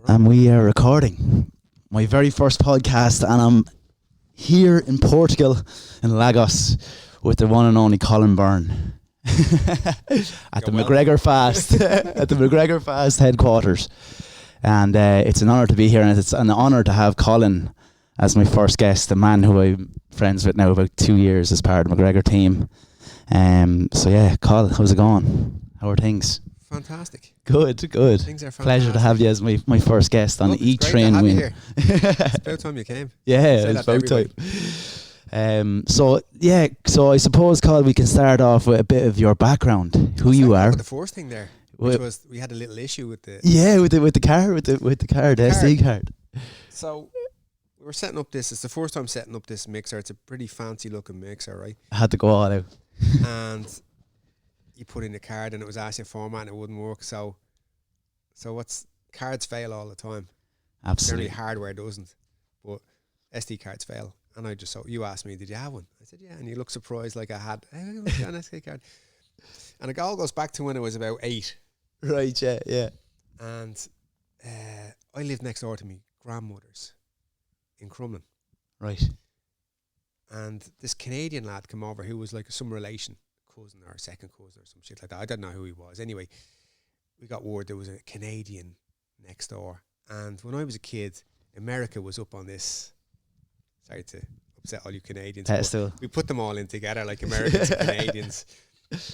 And we are recording my very first podcast, and I'm here in Portugal, in Lagos, with the one and only Colin Byrne at the McGregor Fast, at the McGregor Fast headquarters. And it's an honour to be here, and it's an honour to have Colin as my first guest, a man who I'm friends with now about 2 years as part of the McGregor team. So yeah, Colin, how's it going? How are things? Fantastic. Good. Things are fantastic. Pleasure to have you as my first guest on the E-Train Win. It's about time you came. Yeah, it's about time. So I suppose, Colin, we can start off with a bit of your background, who you are. The first thing there, which was we had a little issue with the car, the SD card. So we were setting up this. It's the first time setting up this mixer. It's a pretty fancy looking mixer, right? I had to go all out. And you put in the card and it was asking format and it wouldn't work. So what's cards fail all the time. Absolutely. Generally hardware doesn't, but SD cards fail. And I just saw you asked me, did you have one? I said, yeah. And you look surprised like I had an SD card. And it all goes back to when I was about 8. Right, yeah. And I lived next door to me grandmother's in Crumlin. Right. And this Canadian lad came over who was like some relation, cousin or second cousin or some shit like that. I don't know who he was. Anyway, we got word there was a Canadian next door. And when I was a kid, America was up on this. Sorry to upset all you Canadians. We put them all in together, like Americans and Canadians.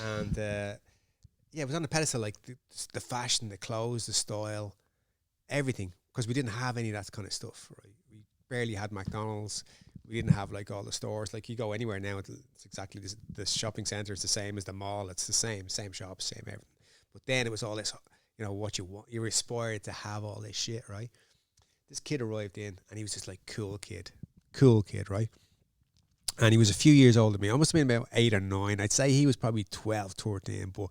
And it was on the pedestal, like the fashion, the clothes, the style, everything. Because we didn't have any of that kind of stuff, right? We barely had McDonald's. We didn't have like all the stores. Like you go anywhere now, it's exactly this. The shopping centre is the same as the mall. It's the same shops, same everything. But then it was all this, what you want. You're inspired to have all this shit, right? This kid arrived in, and he was just like cool kid, right? And he was a few years older than me. I must have been about 8 or 9. I'd say he was probably 12, 13, but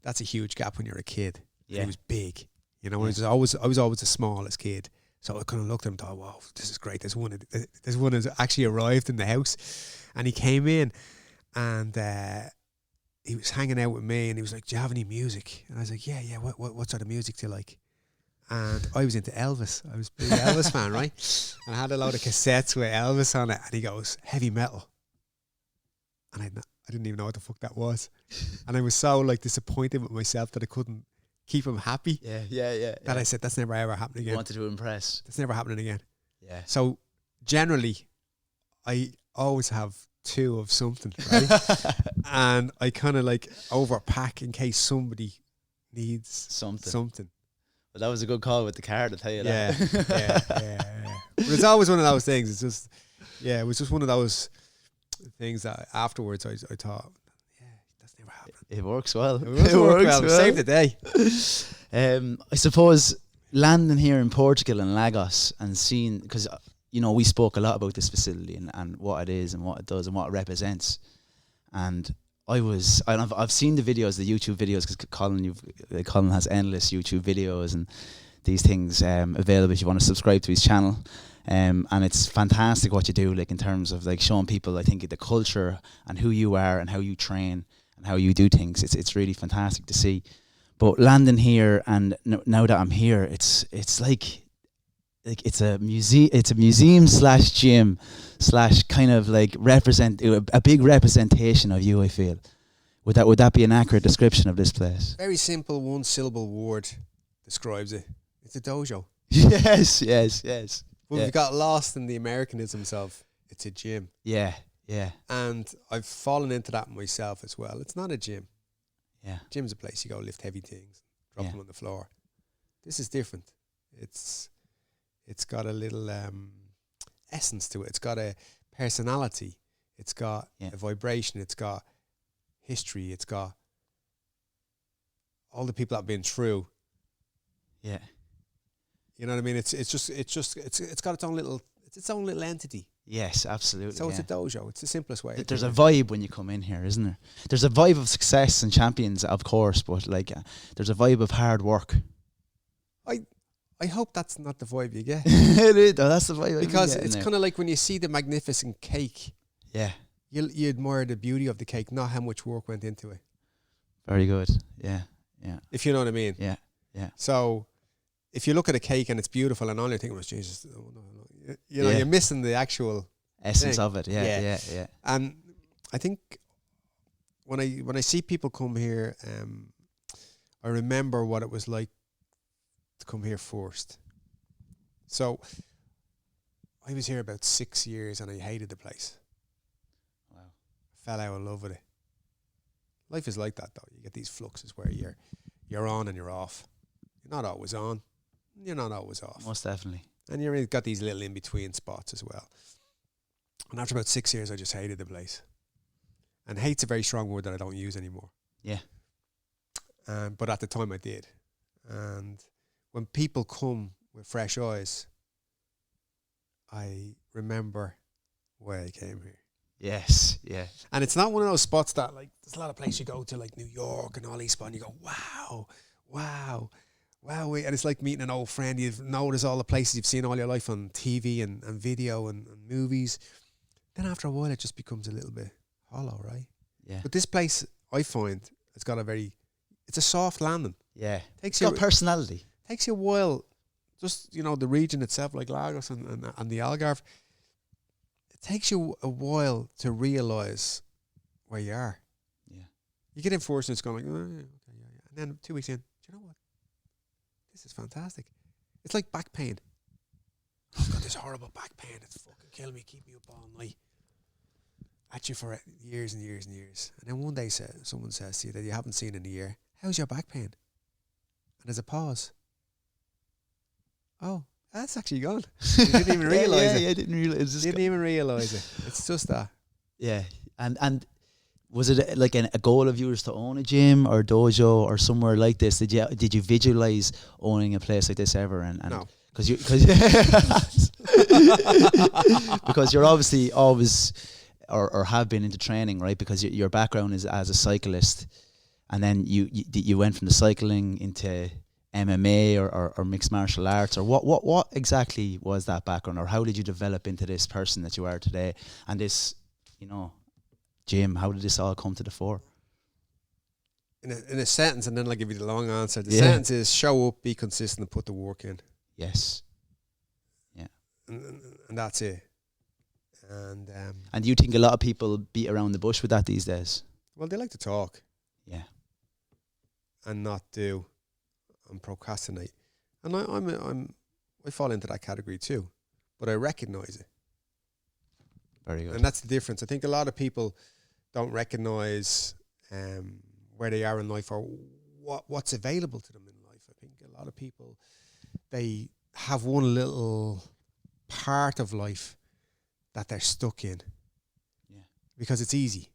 that's a huge gap when you're a kid. Yeah. He was big, Yeah. I was always the smallest kid. So I kind of looked at him and thought, wow, this is great. This one has actually arrived in the house. And he came in and he was hanging out with me and he was like, do you have any music? And I was like, yeah. What sort of music do you like? And I was into Elvis. I was a big Elvis fan, right? And I had a load of cassettes with Elvis on it. And he goes, heavy metal. And I didn't even know what the fuck that was. And I was so like disappointed with myself that I couldn't keep him happy. Yeah. That I said, that's never ever happening again. You wanted to impress. That's never happening again. Yeah. So generally, I always have 2 of something, right? And I kind of like overpack in case somebody needs something. Well, that was a good call with the card, I'll tell you that. Yeah. But it's always one of those things. It's just, it was just one of those things that afterwards I thought, never happened. It works well. It works well. Saved the day. I suppose landing here in Portugal and Lagos and seeing, because we spoke a lot about this facility and what it is and what it does and what it represents. And I've seen the videos, the YouTube videos, because Colin has endless YouTube videos and these things available if you want to subscribe to his channel. And it's fantastic what you do, like in terms of like showing people, I think, the culture and who you are and how you train and how you do things. It's really fantastic to see. But landing here and now that I'm here, it's like it's a museum slash gym slash kind of like a big representation of you, I feel. Would that be an accurate description of this place? Very simple 1-syllable word describes it. It's a dojo. Yes. Well, we got lost in the Americanisms of it's a gym. Yeah. And I've fallen into that myself as well. It's not a gym. Yeah. Gym's a place you go lift heavy things, drop them on the floor. This is different. It's got a little essence to it. It's got a personality. It's got a vibration. It's got history. It's got all the people that have been through. Yeah. You know what I mean? It's got its own little entity. Yes, absolutely. So it's a dojo. It's the simplest way. There's a vibe when you come in here, isn't there? There's a vibe of success and champions, of course, but like there's a vibe of hard work. I hope that's not the vibe you get. That's the vibe. Because it's kind of like when you see the magnificent cake. Yeah. You admire the beauty of the cake, not how much work went into it. Very good. Yeah. If you know what I mean. Yeah. So if you look at a cake and it's beautiful and all you're thinking was, Jesus, you know, you're missing the actual essence thing. of it. Yeah. And I think when I see people come here, I remember what it was like to come here first. So I was here about 6 years and I hated the place. Wow. Fell out of love with it. Life is like that though. You get these fluxes where you're on and you're off. You're not always on. You're not always off. Most definitely. And you've got these little in-between spots as well. And after about 6 years, I just hated the place. And hate's a very strong word that I don't use anymore. Yeah. But at the time I did. And when people come with fresh eyes, I remember why I came here. Yes, yeah. And it's not one of those spots that, like, there's a lot of places you go to, like New York and all these spots, and you go, wow. And it's like meeting an old friend. You've noticed all the places you've seen all your life on TV and video and movies. Then after a while, it just becomes a little bit hollow, right? Yeah. But this place, I find, it's got it's a soft landing. Yeah. It's got personality. Takes you a while, just, you know, the region itself, like Lagos and the Algarve, it takes you a while to realise where you are. Yeah. You get in first and it's going like, oh, yeah, okay, yeah. And then 2 weeks in, do you know what? This is fantastic. It's like back pain. I've got this horrible back pain. It's fucking killing me, keep me up all night. At you for years and years and years. And then one day someone says to you that you haven't seen in a year, how's your back pain? And there's a pause. Oh, that's actually gone. You didn't even realise it. Yeah, I didn't realise it. Didn't even realise it. It's just that. Yeah. And was it like a goal of yours to own a gym or dojo or somewhere like this? Did you visualize owning a place like this ever? And no, because you're obviously always or have been into training, right? Because your background is as a cyclist, and then you went from the cycling into MMA or mixed martial arts, or what exactly was that background, or how did you develop into this person that you are today, and this, you know, gym? How did this all come to the fore? In a sentence, and then I'll give you the long answer. The sentence is show up, be consistent, and put the work in. Yes. Yeah. And that's it. And do you think a lot of people beat around the bush with that these days? Well, they like to talk. Yeah. And not do, and procrastinate. And I fall into that category too, but I recognise it. Very good. And that's the difference. I think a lot of people don't recognise where they are in life or what's available to them in life. I think a lot of people, they have one little part of life that they're stuck in. Yeah. Because it's easy.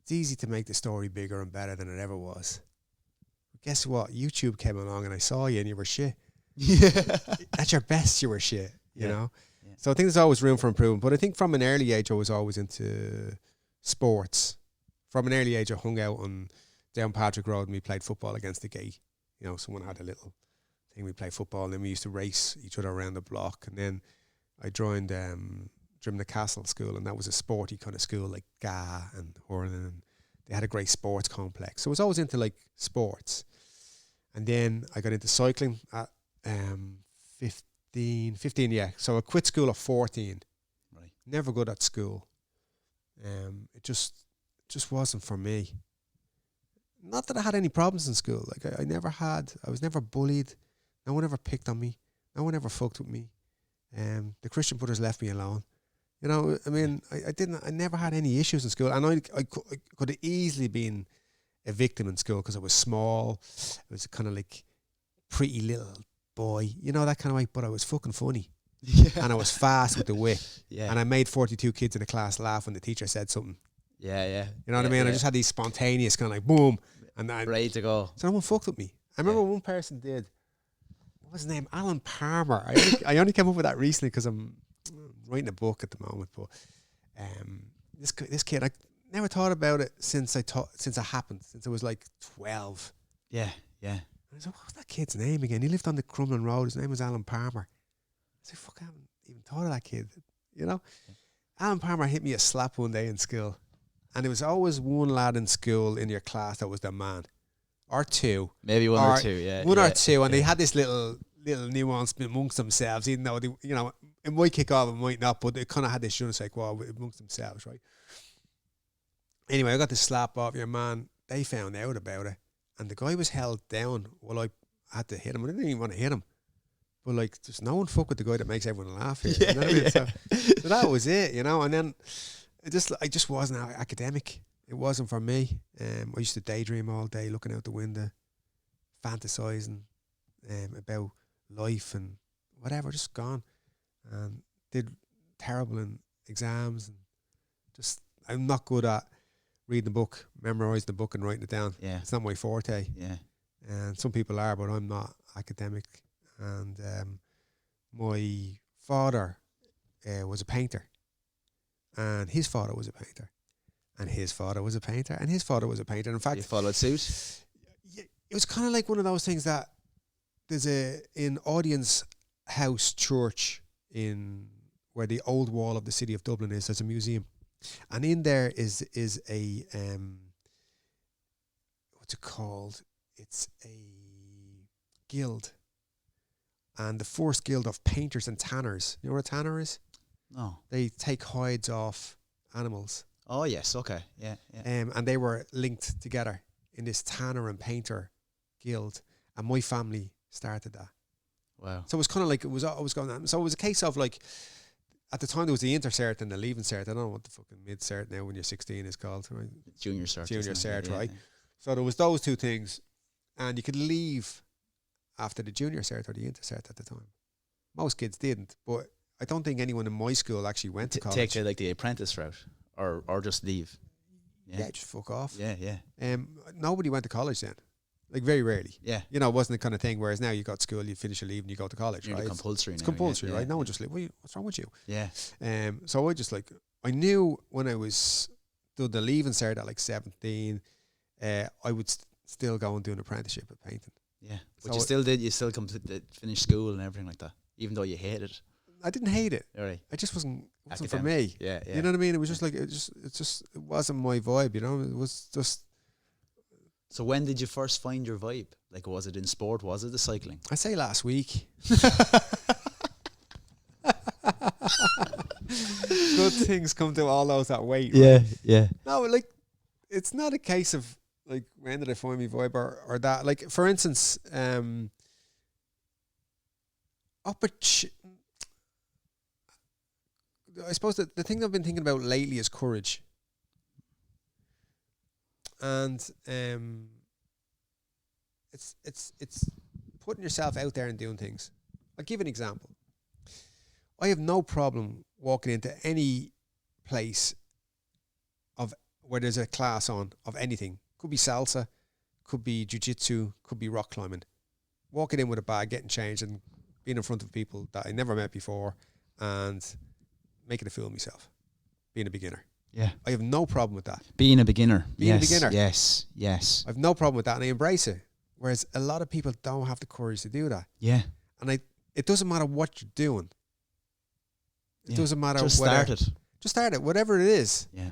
It's easy to make the story bigger and better than it ever was. But guess what? YouTube came along and I saw you and you were shit. Yeah. At your best, you were shit, you know? Yeah. So I think there's always room for improvement. But I think from an early age, I was always into sports. From an early age, I hung out on down Patrick Road and we played football against the gate. You know, someone had a little thing, we played football, and then we used to race each other around the block. And then I joined Drimna Castle School, and that was a sporty kind of school, like GA and hurling, and they had a great sports complex. So I was always into like sports. And then I got into cycling at 15, yeah. So I quit school at 14. Right. Never good at school. It just wasn't for me. Not that I had any problems in school. Like I was never bullied. No one ever picked on me. No one ever fucked with me. The Christian brothers left me alone. You know, I mean, I never had any issues in school. And I could have easily been a victim in school because I was small. I was kind of like pretty little boy, you know, that kind of way. But I was fucking funny. Yeah. And I was fast with the wit. Yeah. And I made 42 kids in the class laugh when the teacher said something. Yeah, yeah. You know what I mean? Yeah. I just had these spontaneous kind of like boom. And ready to go. So no one fucked with me. I remember one person did. What was his name? Alan Palmer. I only came up with that recently because I'm writing a book at the moment. But this kid, I never thought about it since it happened. Since I was like 12. Yeah, yeah. I was like, what's that kid's name again? He lived on the Crumlin Road. His name was Alan Palmer. I said, fuck, I haven't even thought of that kid. You know? Yeah. Alan Palmer hit me a slap one day in school. And there was always one lad in school in your class that was the man. Or two. Maybe one or two, yeah. One or two. And they had this little little nuance amongst themselves, even though it might kick off, it might not, but they kind of had this je ne sais quoi amongst themselves, right? Anyway, I got this slap off your man. They found out about it, and the guy was held down while I had to hit him. I didn't even want to hit him, but like, there's no one fuck with the guy that makes everyone laugh here. Yeah, you know what I mean? yeah. So that was it, And then I just wasn't academic. It wasn't for me. I used to daydream all day, looking out the window, fantasizing about life and whatever, just gone. And did terrible in exams, and just I'm not good at reading the book, memorizing the book and writing it down. Yeah. It's not my forte. Yeah. And some people are, but I'm not academic. And my father was a painter, and his father was a painter, and his father was a painter, and his father was a painter. In fact, You followed suit? it was kind of like one of those things that there's in Audience House Church in where the old wall of the city of Dublin is. There's a museum, and in there is a what's it called? It's a guild, and the first guild of painters and tanners. You know what a tanner is? No. They take hides off animals. Oh, yes. Okay. Yeah. Yeah. And they were linked together in this tanner and painter guild, and my family started that. Wow. So it was kind of like it was going on. So it was a case of like, at the time there was the inter-cert and the leaving cert. I don't know what the fucking mid-cert now when you're 16 is called. Right? Junior cert. Junior isn't it? cert, Yeah, right? yeah. So there was those two things, and you could leave after the junior cert or the inter-cert at the time. Most kids didn't, but I don't think anyone in my school actually went to college. Take the apprentice route, or just leave. Yeah, just fuck off. Yeah. Yeah. Nobody went to college then. Like, very rarely. Yeah. It wasn't the kind of thing, whereas now you got school, you finish your leave and you go to college, Nearly right? compulsory It's now, compulsory, yeah, right? yeah, No one yeah. just like, what's wrong with you? Yeah. So I knew when I was doing the leaving cert at like 17, I would still go and do an apprenticeship at painting. Yeah. But So you still did. You still finish school and everything like that, even though you hated it. I didn't hate it. All right. I just wasn't for Academic. me. Yeah. Yeah. You know what I mean? It was just like, it wasn't my vibe, It was just, So when did you first find your vibe? Like, was it in sport? Was it the cycling? I say last week. Good things come to all those that wait. Right? Yeah. No, like, it's not a case of like, when did I find my vibe or that. Like, for instance, I suppose that the thing I've been thinking about lately is courage. And it's putting yourself out there and doing things. I'll give an example. I have no problem walking into any place where there's a class on of anything. Could be salsa, could be jiu-jitsu, could be rock climbing. Walking in with a bag, getting changed, and being in front of people that I never met before, and making a fool of myself, being a beginner. Yeah. I have no problem with that. Being a beginner. Being a beginner. Yes. Yes. I have no problem with that, and I embrace it. Whereas a lot of people don't have the courage to do that. Yeah. And it doesn't matter what you're doing. It doesn't matter. Just start it. Just start it, whatever it is. Yeah.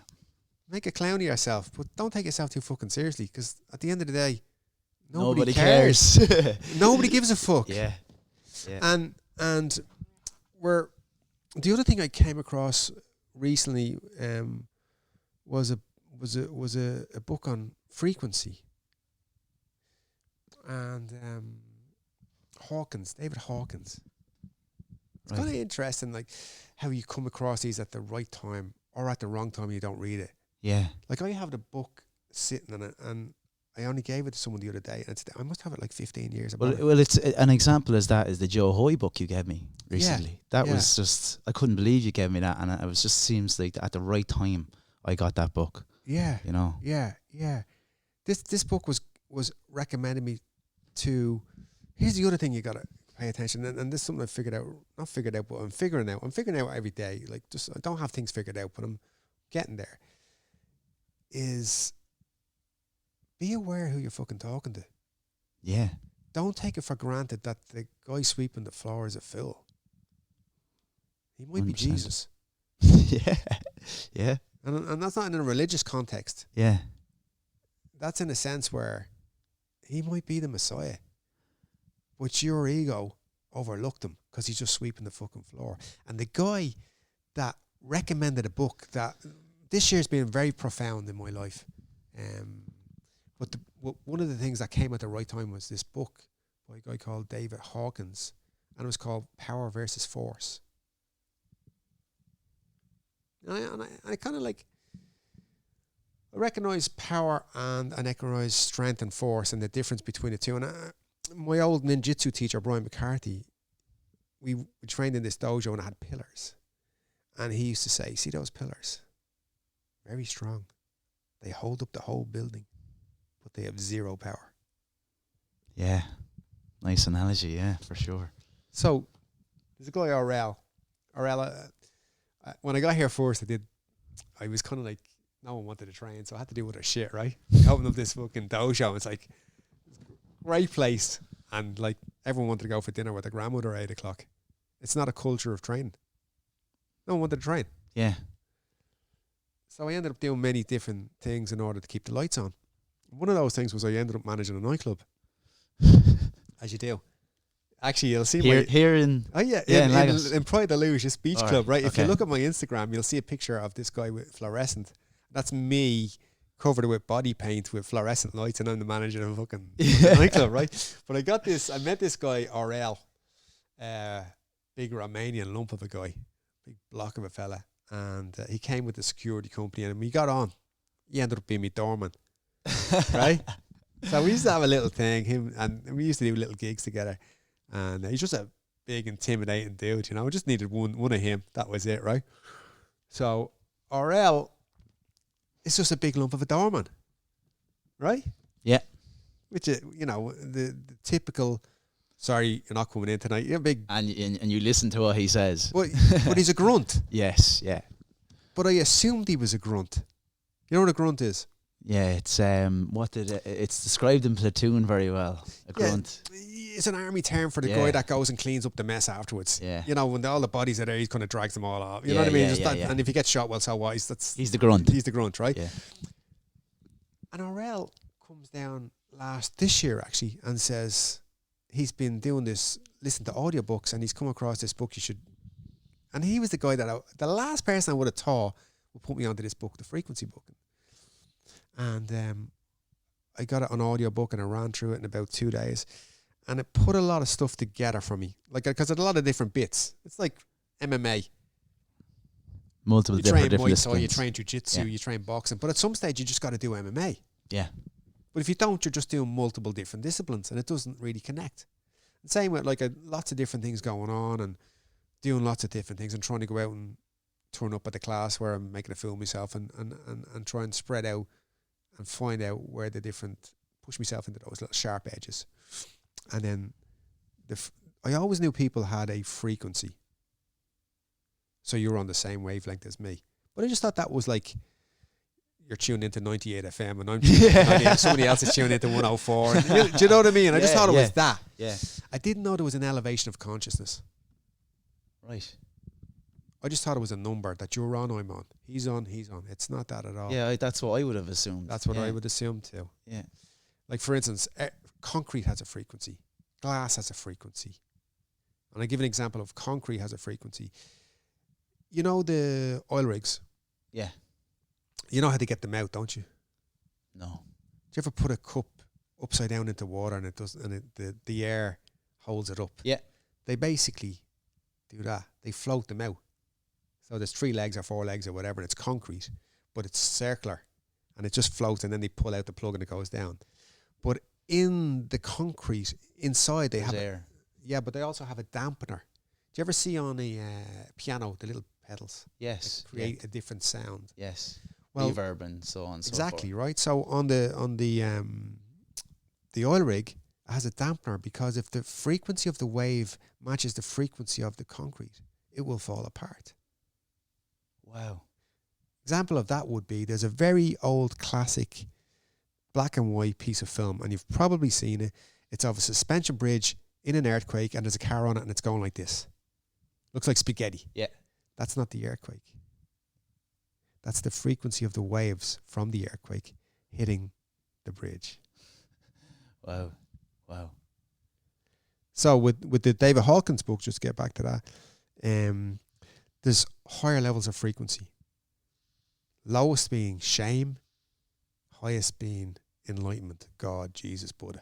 Make a clown of yourself, but don't take yourself too fucking seriously, because at the end of the day, Nobody cares. Nobody gives a fuck. Yeah. Yeah. And the other thing I came across recently was a book on frequency. And David Hawkins. It's kind of interesting, like, how you come across these at the right time or at the wrong time and you don't read it. Yeah. Like, I have the book sitting on it, and I only gave it to someone the other day, and I must have it like 15 years. Well, it's an example is the Joe Hoy book you gave me recently. That was just, I couldn't believe you gave me that, and it was just seems like at the right time I got that book. Yeah. Yeah. This book was recommended me to. Here's the other thing you gotta pay attention, and this is something I figured out. Not figured out, but I'm figuring out. I'm figuring out every day. Like, just I don't have things figured out, but I'm getting there. Is be aware who you're fucking talking to. Yeah. Don't take it for granted that the guy sweeping the floor is a fool. He might 100%. be Jesus. Yeah. Yeah. And that's not in a religious context. Yeah. That's in a sense where he might be the Messiah. But your ego overlooked him because he's just sweeping the fucking floor. And the guy that recommended a book that this year's been very profound in my life. But one of the things that came at the right time was this book by a guy called David Hawkins, and it was called Power versus Force. And I kind of like, I recognize power and I recognize strength and force and the difference between the two. And my old ninjutsu teacher, Brian McCarthy, we trained in this dojo and I had pillars. And he used to say, see those pillars? Very strong. They hold up the whole building, but they have zero power. Yeah. Nice analogy, yeah, for sure. So, there's a guy, RL. When I got here first, I was kind of like, no one wanted to train, so I had to do other shit, right? I opened up this fucking dojo. It's like, great place. And like, everyone wanted to go for dinner with their grandmother at 8 o'clock. It's not a culture of training. No one wanted to train. Yeah. So I ended up doing many different things in order to keep the lights on. One of those things was I ended up managing a nightclub. As you do. Actually, you'll see here in in Pride of Luge, this beach club, right? If okay. you look at my Instagram, you'll see a picture of this guy with fluorescent. That's me covered with body paint with fluorescent lights, and I'm the manager of a fucking nightclub, right? But I met this guy, RL, big Romanian lump of a guy, big block of a fella, and he came with the security company, and we got on. He ended up being me doorman, right? So we used to have a little thing, and we used to do little gigs together. And he's just a big, intimidating dude, you know. I just needed one of him. That was it, right? So RL is just a big lump of a doorman, right? Yeah. Which is, you know, the typical. Sorry, you're not coming in tonight. You're big, and you listen to what he says. But he's a grunt. Yes, yeah. But I assumed he was a grunt. You know what a grunt is? Yeah, it's it's described in Platoon very well. A grunt. It's an army term for the guy that goes and cleans up the mess afterwards. Yeah. You know, when all the bodies are there, he kind of drags them all off. You know what I mean? And if he gets shot, well, so what? He's the grunt. He's the grunt, right? Yeah. And RL comes down this year actually and says he's been doing this, listen to audiobooks, and he's come across this book you should. And he was the guy that the last person I would have thought would put me onto this book, the Frequency book. And I got it on audiobook and I ran through it in about 2 days. And it put a lot of stuff together for me. Like, because it had a lot of different bits. It's like MMA. Multiple you different train Muay Thai, disciplines. you train jiu-jitsu, you train boxing. But at some stage, you just got to do MMA. Yeah. But if you don't, you're just doing multiple different disciplines. And it doesn't really connect. And same with like lots of different things going on and doing lots of different things and trying to go out and turn up at the class where I'm making a fool of myself and try and spread out and find out where push myself into those little sharp edges. And then I always knew people had a frequency. So you're on the same wavelength as me. But I just thought that was like, you're tuned into 98 FM and I'm tuned into 98, somebody else is tuned into 104. And do you know what I mean? I just thought it was that. Yeah. I didn't know there was an elevation of consciousness. Right. I just thought it was a number that you're on, I'm on. He's on, he's on. It's not that at all. Yeah, that's what I would have assumed. That's what I would assume too. Yeah. Like, for instance, concrete has a frequency. Glass has a frequency. And I give an example of concrete has a frequency. You know the oil rigs? Yeah. You know how to get them out, don't you? No. Do you ever put a cup upside down into water and the air holds it up? Yeah. They basically do that. They float them out. So there's 3 legs or 4 legs or whatever, and it's concrete, but it's circular. And it just floats, and then they pull out the plug and it goes down. But in the concrete, inside, they have air. Yeah, but they also have a dampener. Do you ever see on a piano, the little pedals? Yes. That create a different sound. Yes. Well, Reverb and so on and exactly, so forth. right? So on the oil rig, it has a dampener because if the frequency of the wave matches the frequency of the concrete, it will fall apart. Wow. Example of that would be, there's a very old classic black and white piece of film, and you've probably seen it. It's of a suspension bridge in an earthquake, and there's a car on it, and it's going like this. Looks like spaghetti. Yeah. That's not the earthquake. That's the frequency of the waves from the earthquake hitting the bridge. Wow. Wow. So with the David Hawkins book, just to get back to that, there's higher levels of frequency. Lowest being shame, highest being enlightenment, God, Jesus, Buddha.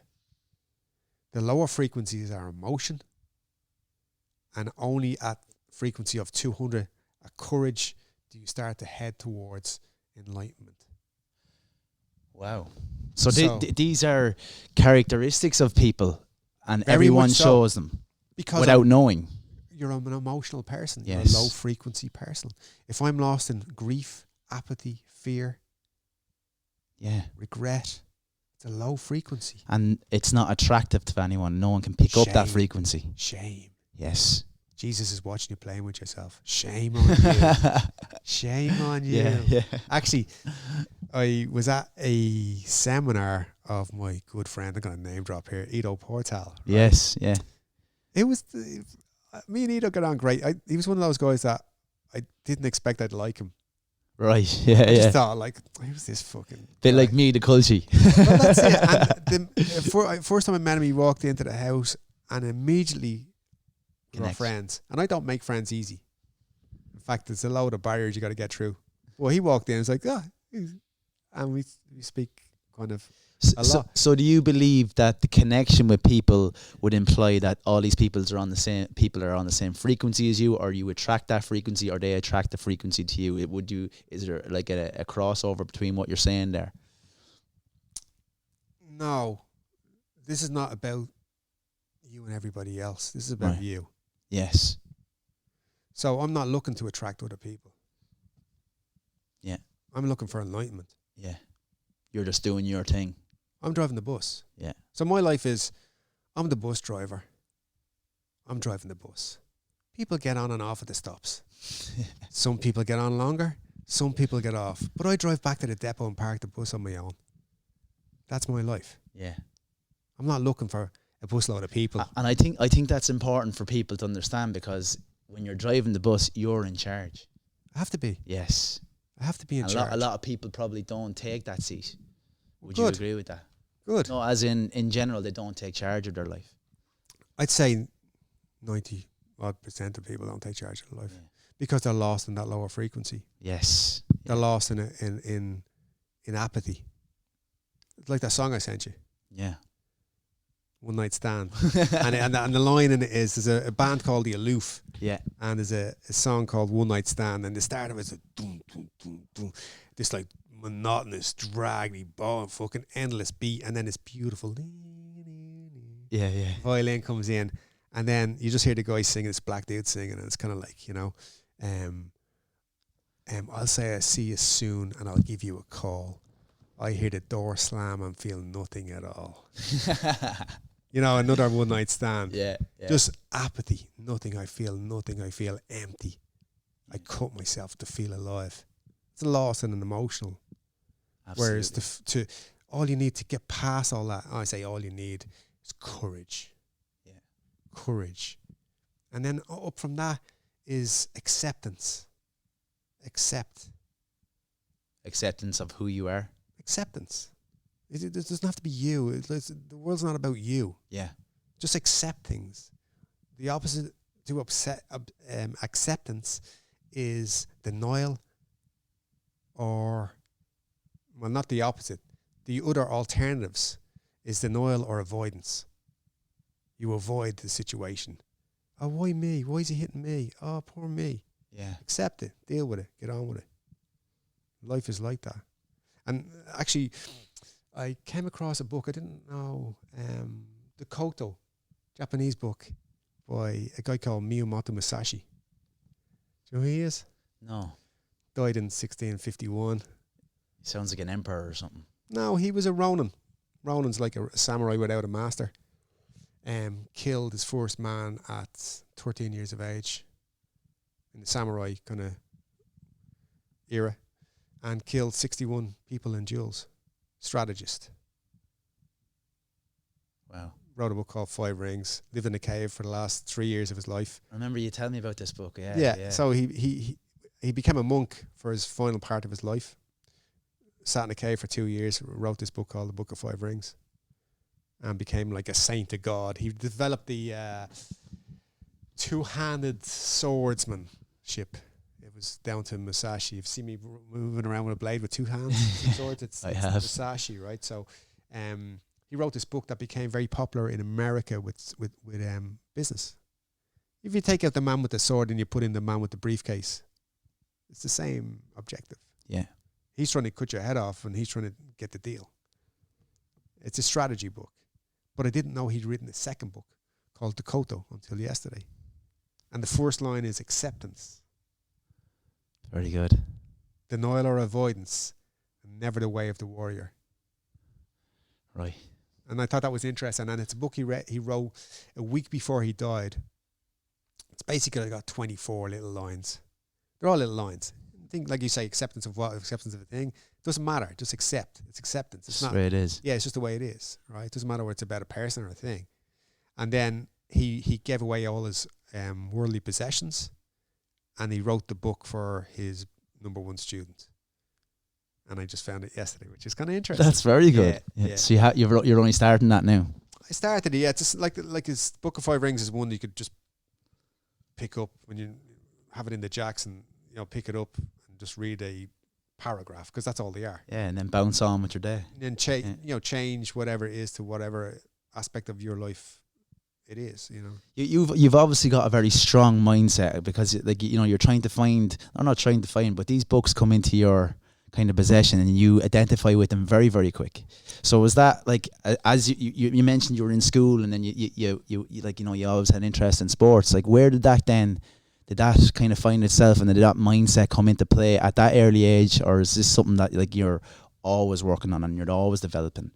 The lower frequencies are emotion, and only at frequency of 200, a courage, do you start to head towards enlightenment. Wow. So these are characteristics of people, and everyone shows them because without knowing. You're an emotional person. Yes. You're a low frequency person. If I'm lost in grief, apathy, fear, regret, it's a low frequency. And it's not attractive to anyone. No one can pick up that frequency. Shame. Yes. Jesus is watching you playing with yourself. Shame on you. Shame on you. Yeah. Actually, I was at a seminar of my good friend, I'm going to name drop here, Ido Portal. Right? Yes, yeah. It was, me and Ido got on great. He was one of those guys that I didn't expect I'd like him. Right, yeah, I just thought, like, who's this fucking bit guy? like me, the culty. Well, that's it. And first time I met him, he walked into the house and immediately we were friends. And I don't make friends easy. In fact, there's a load of barriers you got to get through. Well, he walked in and was like, and we speak kind of a lot. So do you believe that the connection with people would imply that all these people are on the same frequency as you, or you attract that frequency, or they attract the frequency to you? Is there like a crossover between what you're saying there? No, this is not about you and everybody else. This is about you. Yes. So I'm not looking to attract other people. Yeah. I'm looking for enlightenment. Yeah. You're just doing your thing. I'm driving the bus. Yeah. So my life is, I'm the bus driver. I'm driving the bus. People get on and off at the stops. Some people get on longer. Some people get off. But I drive back to the depot and park the bus on my own. That's my life. Yeah. I'm not looking for a busload of people. And I think that's important for people to understand, because when you're driving the bus, you're in charge. I have to be. Yes. I have to be in charge. A lot of people probably don't take that seat. Would you agree with that? Good. No, as in general, they don't take charge of their life. I'd say 90% of people don't take charge of their life because they're lost in that lower frequency. Yes. They're lost in apathy. It's like that song I sent you. Yeah. One Night Stand. and the line in it is, there's a band called The Aloof. Yeah. And there's a song called One Night Stand. And the start of it is a doom, doom, doom, doom. This like monotonous, draggly, ball and fucking endless beat. And then this beautiful violin comes in. And then you just hear the guy singing, this black dude singing. And it's kind of like, you know, I'll say I see you soon and I'll give you a call. I hear the door slam and feel nothing at all. You know, another one night stand. Yeah. Just apathy. Nothing. I feel nothing. I feel empty. I cut myself to feel alive. It's a loss and an emotional. Absolutely. Whereas to all you need to get past all that, I say all you need is courage. Yeah. Courage. And then up from that is acceptance. Acceptance of who you are. Acceptance. It doesn't have to be you. The world's not about you. Yeah. Just accept things. The opposite to acceptance is denial, or, well, not the opposite. The other alternatives is denial or avoidance. You avoid the situation. Oh, why me? Why is he hitting me? Oh, poor me. Yeah. Accept it. Deal with it. Get on with it. Life is like that. And actually, I came across a book, I didn't know, the Koto, Japanese book by a guy called Miyamoto Musashi. Do you know who he is? No. Died in 1651. He sounds like an emperor or something. No, he was a Ronin. Ronin's like a samurai without a master. Killed his first man at 13 years of age in the samurai kind of era, and killed 61 people in duels. Strategist. Wow. Wrote a book called 5 Rings. Lived in a cave for the last 3 years of his life. I remember you telling me about this book. Yeah. So he became a monk for his final part of his life. Sat in a cave for 2 years. Wrote this book called The Book of 5 Rings. and became like a saint of God. He developed the two-handed swordsmanship. It was down to Musashi. You've seen me moving around with a blade with two hands, two swords. It's Musashi, right? So he wrote this book that became very popular in America with business. If you take out the man with the sword and you put in the man with the briefcase, it's the same objective. Yeah. He's trying to cut your head off and he's trying to get the deal. It's a strategy book. But I didn't know he'd written a second book called Dakota until yesterday. And the first line is acceptance. Very good. Denial or avoidance, and never the way of the warrior. Right. And I thought that was interesting. And it's a book he wrote a week before he died. It's basically got 24 little lines. They're all little lines. Think, like you say, acceptance of what? Acceptance of a thing. It doesn't matter. Just accept. It's acceptance. It's not the way it is. Yeah, it's just the way it is, right? It doesn't matter whether it's about a person or a thing. And then he gave away all his worldly possessions, and he wrote the book for his number one student. And I just found it yesterday, which is kind of interesting. That's very good. Yeah. So you're only starting that now. I started it. Yeah, it's just like his Book of Five Rings is one you could just pick up when you have it in the jacks and pick it up and just read a paragraph, because that's all they are. Yeah, and then bounce on with your day. And then change whatever it is to whatever aspect of your life it is. You've obviously got a very strong mindset, because you're trying to find, or not trying to find, but these books come into your kind of possession and you identify with them very, very quick. So was that like, as you mentioned, you were in school and then you always had interest in sports. Like, where did that kind of find itself, and did that mindset come into play at that early age, or is this something that like you're always working on and you're always developing?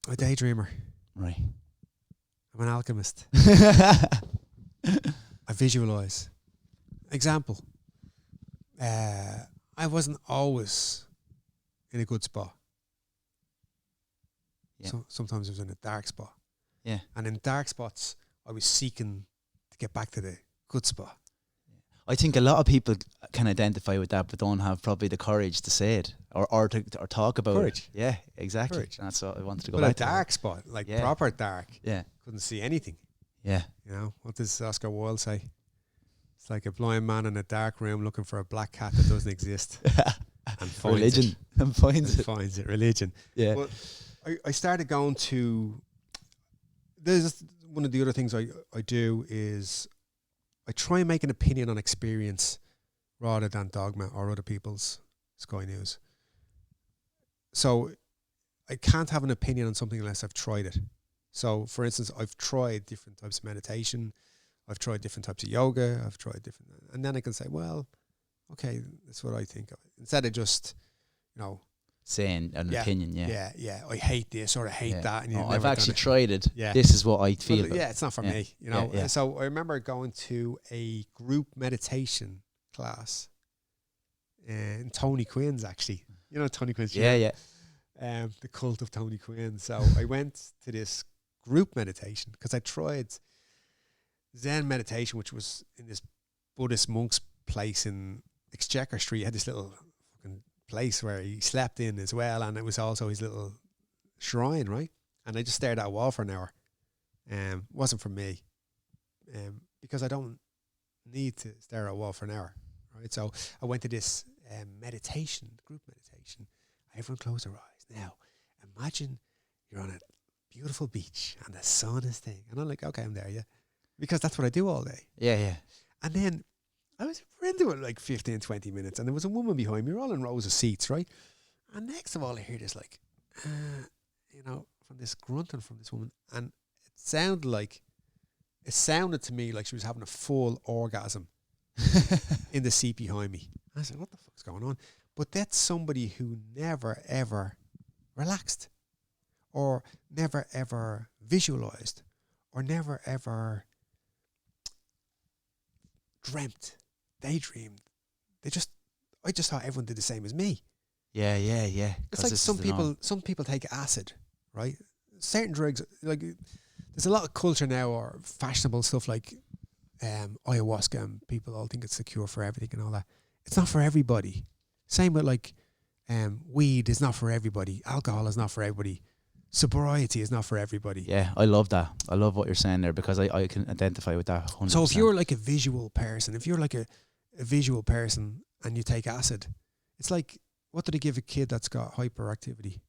I'm a daydreamer. Right. I'm an alchemist. I visualize. Example. I wasn't always in a good spot. Yeah. So sometimes I was in a dark spot. Yeah. And in dark spots, I was seeking to get back to the good spot. I think a lot of people can identify with that, but don't have probably the courage to say it or talk about courage. It. Yeah, exactly. Courage. And that's what I wanted to go but back to. A dark spot, like proper dark. Yeah. Couldn't see anything. Yeah. What does Oscar Wilde say? It's like a blind man in a dark room looking for a black cat that doesn't exist. And finds religion. It. And finds it. Religion. Yeah. But I started going to... There's one of the other things I do is I try and make an opinion on experience rather than dogma or other people's Sky News. So I can't have an opinion on something unless I've tried it. So, for instance, I've tried different types of meditation. I've tried different types of yoga. I've tried different... And then I can say, well, okay, that's what I think of it. Instead of just, saying an opinion, yeah. I hate this or I hate that. And I've actually tried it. Yeah. This is what I feel. Well, it's not for me, Yeah. So I remember going to a group meditation class in Tony Quinn's, actually. Tony Quinn's? Yeah. The cult of Tony Quinn. So I went to this group meditation because I tried Zen Meditation, which was in this Buddhist monk's place in Exchequer Street. He had this little fucking place where he slept in as well, and it was also his little shrine, right? And I just stared at a wall for an hour. Wasn't for me, because I don't need to stare at a wall for an hour, right? So I went to this group meditation. Everyone close their eyes. Now, imagine you're on a beautiful beach and the sun is thing. And I'm like, okay, I'm there, yeah. Because that's what I do all day. Yeah. And then I was into it like 15, 20 minutes, and there was a woman behind me. We're all in rows of seats, right? And next of all, I hear this like, from this grunting from this woman. And it sounded to me like she was having a full orgasm in the seat behind me. I said, what the fuck's going on? But that's somebody who never, ever relaxed, or never, ever visualized, or never, ever dreamt, daydreamed. I just thought everyone did the same as me. Yeah. It's like some people take acid, right? Certain drugs, like there's a lot of culture now or fashionable stuff like ayahuasca, and people all think it's the cure for everything and all that. It's not for everybody. Same with like weed is not for everybody. Alcohol is not for everybody. sobriety is not for everybody. Yeah, I love that. I love what you're saying there, because I can identify with that 100%. So if you're like a visual person, a visual person and you take acid, it's like, what do they give a kid that's got hyperactivity?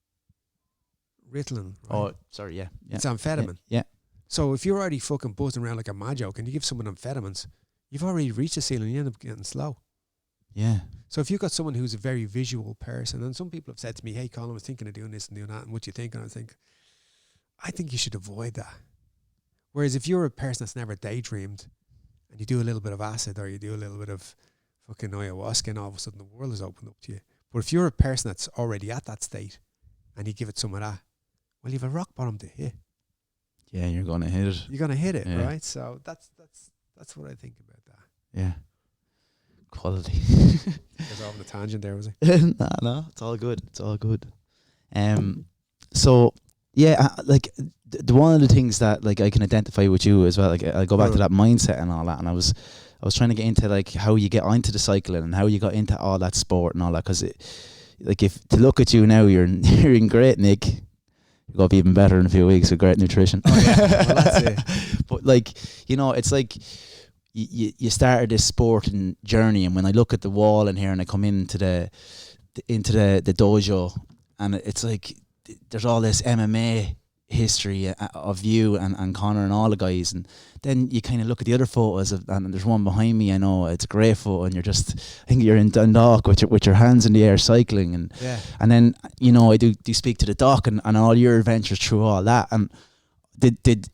Ritalin. Right? Oh, sorry, yeah. It's amphetamine. Yeah. So if you're already fucking buzzing around like a mad joke and you give someone amphetamines, you've already reached the ceiling and you end up getting slow. Yeah. So if you've got someone who's a very visual person, and some people have said to me, hey, Colin, I was thinking of doing this and doing that, and what do you think? And I think you should avoid that. Whereas if you're a person that's never daydreamed and you do a little bit of acid or you do a little bit of fucking ayahuasca, and all of a sudden the world is opened up to you. But if you're a person that's already at that state and you give it some of that, well, you've a rock bottom to hit. Yeah, you're going to hit it. You're going to hit it, Yeah. right? So that's what I think about that. Yeah. Quality. I was off on a tangent there, was I? No, it's all good. It's all good. So yeah, like the one of the things that like I can identify with you as well. Like I go back to that mindset and all that, and I was trying to get into like how you get onto the cycling and how you got into all that sport and all that, because like if to look at you now, you're in great nick. You're gonna be even better in a few weeks with great nutrition. Oh yeah, well, that's it. But like, you know, it's like you started this sporting journey, and when I look at the wall in here and I come into the dojo, and it's like there's all this MMA history of you and Connor and all the guys, and then you kind of look at the other photos and there's one behind me. I know it's a great photo, and I think you're in Dundalk with your hands in the air cycling, and then you know I do speak to the doc and all your adventures through all that. And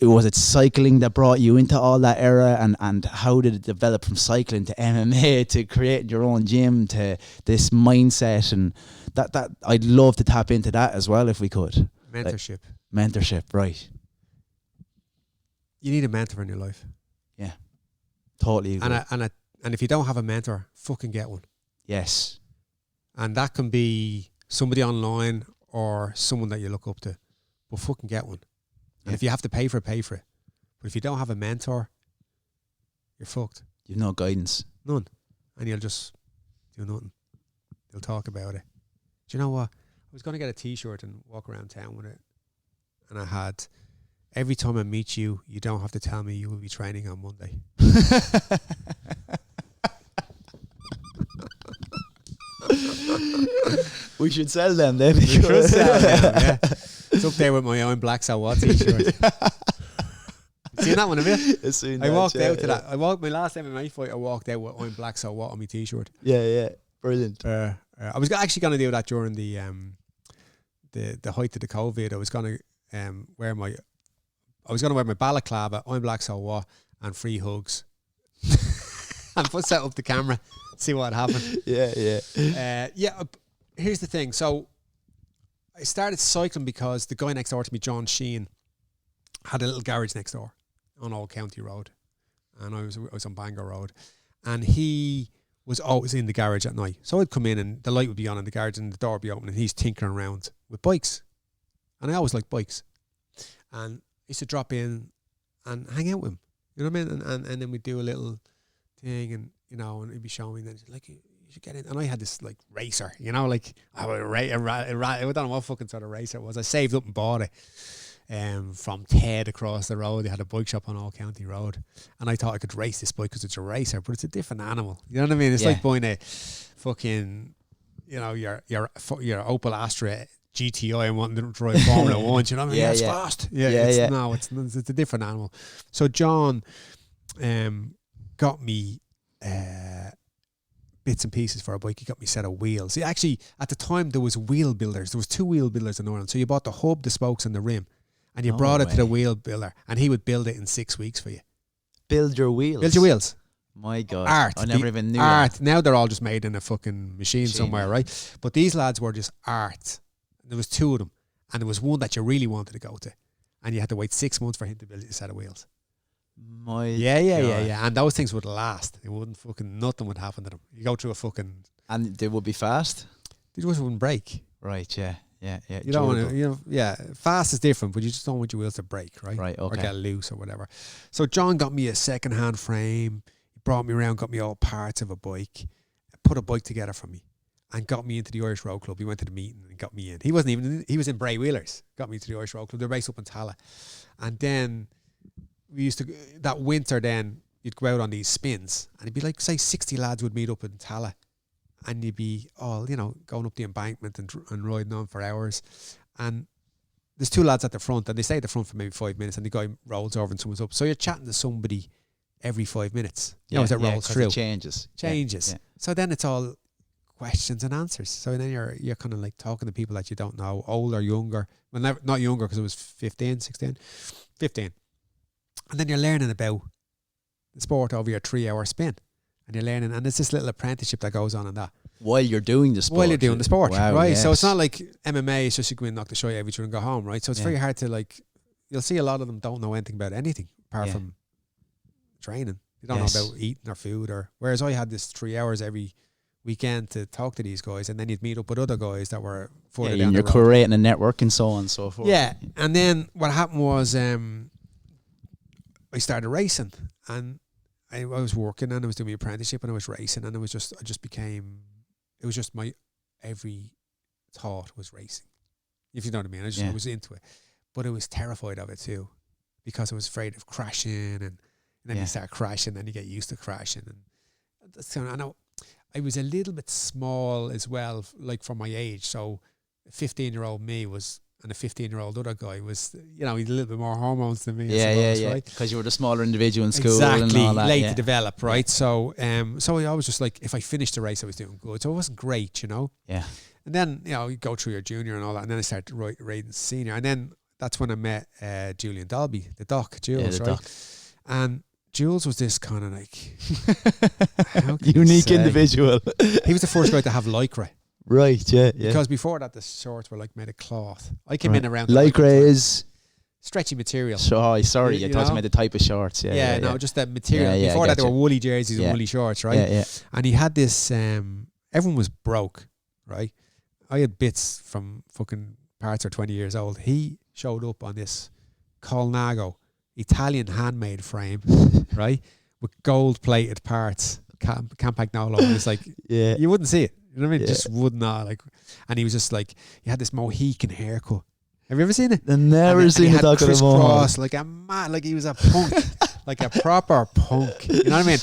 was it cycling that brought you into all that era, and how did it develop from cycling to MMA to creating your own gym to this mindset? And that I'd love to tap into that as well if we could. Mentorship. Mentorship, right? You need a mentor in your life. Yeah, totally agree. And if you don't have a mentor, fucking get one. Yes. And that can be somebody online or someone that you look up to, but fucking get one. And if you have to pay for it, pay for it. But if you don't have a mentor, you're fucked. You've no guidance. None. And you'll just do nothing. They'll talk about it. Do you know what? I was going to get a t-shirt and walk around town with it. And I had, every time I meet you, you don't have to tell me you will be training on Monday. We should sell them then. Yeah. It's up there with my own Black So What t-shirt. Seen that one, have you? I walked out to that. My last MMA fight, I walked out with I'm Black So What on my t-shirt. Yeah. Brilliant. I was actually going to do that during the height of the COVID. I was going to wear my balaclava, I'm Black So What, and free hugs. And put that up the camera, see what happened. Yeah. Here's the thing. So I started cycling because the guy next door to me, John Sheen, had a little garage next door on Old County Road, and I was on Bangor Road, and he was always in the garage at night. So I'd come in and the light would be on in the garage and the door would be open and he's tinkering around with bikes, and I always liked bikes, and I used to drop in and hang out with him. You know what I mean? And then we'd do a little thing, and you know, and he'd be showing me. Then he's like, you should get in. And I had this like racer, you know, like I don't know what fucking sort of racer it was. I saved up and bought it from Ted across the road. They had a bike shop on Old County Road, and I thought I could race this bike because it's a racer, but it's a different animal. You know what I mean? It's like buying a fucking, you know, your Opel Astra GTI and wanting to drive Formula 1. You know what I mean? It's fast. No, it's a different animal. So John got me bits and pieces for a bike. He got me a set of wheels. See, actually, at the time, there was wheel builders. There was 2 wheel builders in Ireland. So you bought the hub, the spokes, and the rim, and you brought it to the wheel builder, and he would build it in 6 weeks for you. Build your wheels. Build your wheels. My God. Art. I never even knew art. that. Now they're all just made in a fucking machine somewhere, right? But these lads were just art. There was 2 of them, and there was one that you really wanted to go to, and you had to wait 6 months for him to build a set of wheels. Yeah. And those things would last. It wouldn't fucking, nothing would happen to them. You go through a fucking, And they would be fast? they just wouldn't break. Right, yeah. You don't want to, fast is different, but you just don't want your wheels to break, right? Right, okay. Or get loose or whatever. So John got me a second-hand frame. He brought me around, got me all parts of a bike, put a bike together for me. and got me into the Irish Road Club. He went to the meeting and got me in. He was in Bray Wheelers, got me to the Irish Road Club. They're based up in Tala. And then we used to, that winter then, you'd go out on these spins and it'd be like, say 60 lads would meet up in Tala and you'd be all, you know, going up the embankment and riding on for hours. And there's two lads at the front and they stay at the front for maybe 5 minutes and the guy rolls over and someone's up. So you're chatting to somebody every 5 minutes, you know, as it rolls through. It changes. Yeah. So then it's all questions and answers. So then you're kind of like talking to people that you don't know, old or younger. Well, not younger because it was 15. And then you're learning about the sport over your 3 hour spin. And you're learning, and it's this little apprenticeship that goes on in that. While you're doing the sport. Wow, right? Yes. So it's not like MMA, it's just you go in, knock the shot every two and go home, right? So it's very hard to like, you'll see a lot of them don't know anything about anything apart from training. They don't know about eating or food, or whereas I had this 3 hours every weekend to talk to these guys, and then you'd meet up with other guys that were further down and you're the road. creating a network and so on and so forth. Yeah, and then what happened was I started racing, and I was working and I was doing my apprenticeship and I was racing, and it was just my every thought was racing, if you know what I mean. I was into it, but I was terrified of it too, because I was afraid of crashing, and then you start crashing, then you get used to crashing, and that's kind of, I know I was a little bit small as well, like for my age. So 15-year-old me was, and a 15-year-old other guy was, you know, he's a little bit more hormones than me. Yeah. Right? Because you were the smaller individual in school. Exactly, and all that, late to develop, right? So I was just like, if I finished the race, I was doing good. So it wasn't great, you know? Yeah. And then, you know, you go through your junior and all that, and then I started riding senior. And then that's when I met Julian Dalby, the doc, Jules, right? Doc. And Jules was this kind of like unique individual. He was the first guy to have Lycra. Right, yeah. Because before that, the shorts were like made of cloth. I came in around. Lycra is stretchy material. Sorry, I thought you meant the type of shorts. No, just that material. Before that, there were woolly jerseys and woolly shorts, right? Yeah. And he had this. Everyone was broke, right? I had bits from fucking parts are 20 years old. He showed up on this Colnago Italian handmade frame, right, with gold plated parts, Campagnolo. And it's like, you wouldn't see it. You know what I mean? Just would not, like. And he was just like, he had this Mohican haircut. Have you ever seen it? I've never seen it. Crisscross, like a man, like he was a punk, like a proper punk. You know what I mean?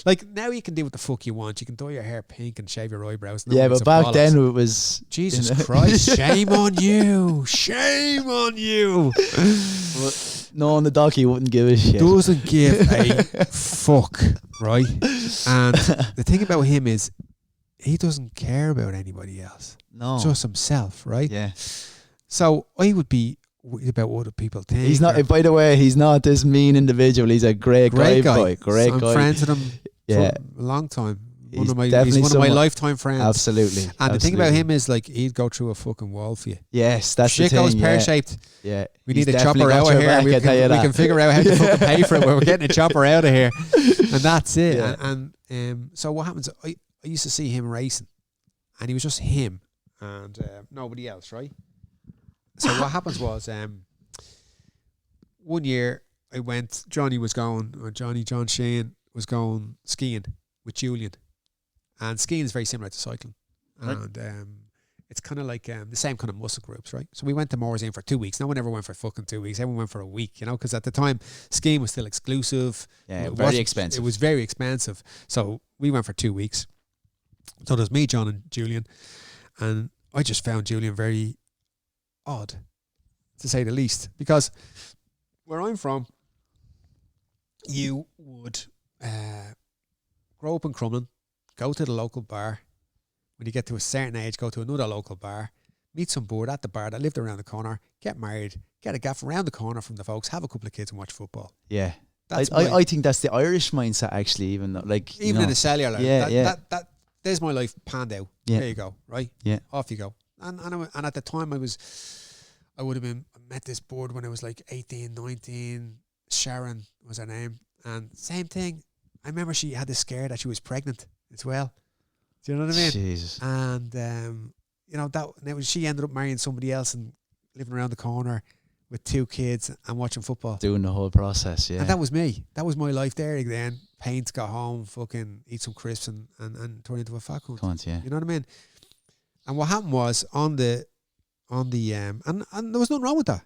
Like now you can do what the fuck you want. You can dye your hair pink and shave your eyebrows. But back then it was Jesus Christ. Shame on you. Shame on you. No, on the dock he wouldn't give a shit. Doesn't give a fuck, right? And the thing about him is he doesn't care about anybody else. No. Just himself, right? Yeah. So I would be worried about what other people think. He's not, by the way, he's not this mean individual. He's a great guy. Great I'm guy. Friends with him for a long time. He's one of my lifetime friends. Absolutely. And the thing about him is, like, he'd go through a fucking wall for you. Yes, that's Shit the thing. goes pear-shaped. Yeah. We need a chopper out of here. We can figure out how to fucking pay for it. We're getting a chopper out of here. And that's it. Yeah. And so what happens, I used to see him racing. And he was just him and nobody else, right? So what happens was, one year I went, John Shane was going skiing with Julian. And skiing is very similar to cycling. Right. And it's kind of like the same kind of muscle groups, right? So we went to Moorseen for 2 weeks. No one ever went for fucking 2 weeks. Everyone went for a week, you know, because at the time, skiing was still exclusive. Yeah, very expensive. It was very expensive. So we went for 2 weeks. So there's me, John, and Julian. And I just found Julian very odd, to say the least. Because where I'm from, you would grow up in Crumlin, go to the local bar. When you get to a certain age, go to another local bar, meet some board at the bar that lived around the corner, get married, get a gaff around the corner from the folks, have a couple of kids and watch football. Yeah. I think that's the Irish mindset, actually, even though, like, even in a cellular. Yeah, there's my life panned out. Yeah. There you go, right? Yeah. Off you go. And at the time I would have met this board when I was like 18, 19. Sharon was her name. And same thing. I remember she had this scare that she was pregnant as well. Do you know what I mean? Jesus. And she ended up marrying somebody else and living around the corner with 2 kids and watching football. Doing the whole process, yeah. And that was me. That was my life there again. Paint, got home, fucking eat some crisps and turn into a fat cunt. Yeah. You know what I mean? And what happened was on the and there was nothing wrong with that.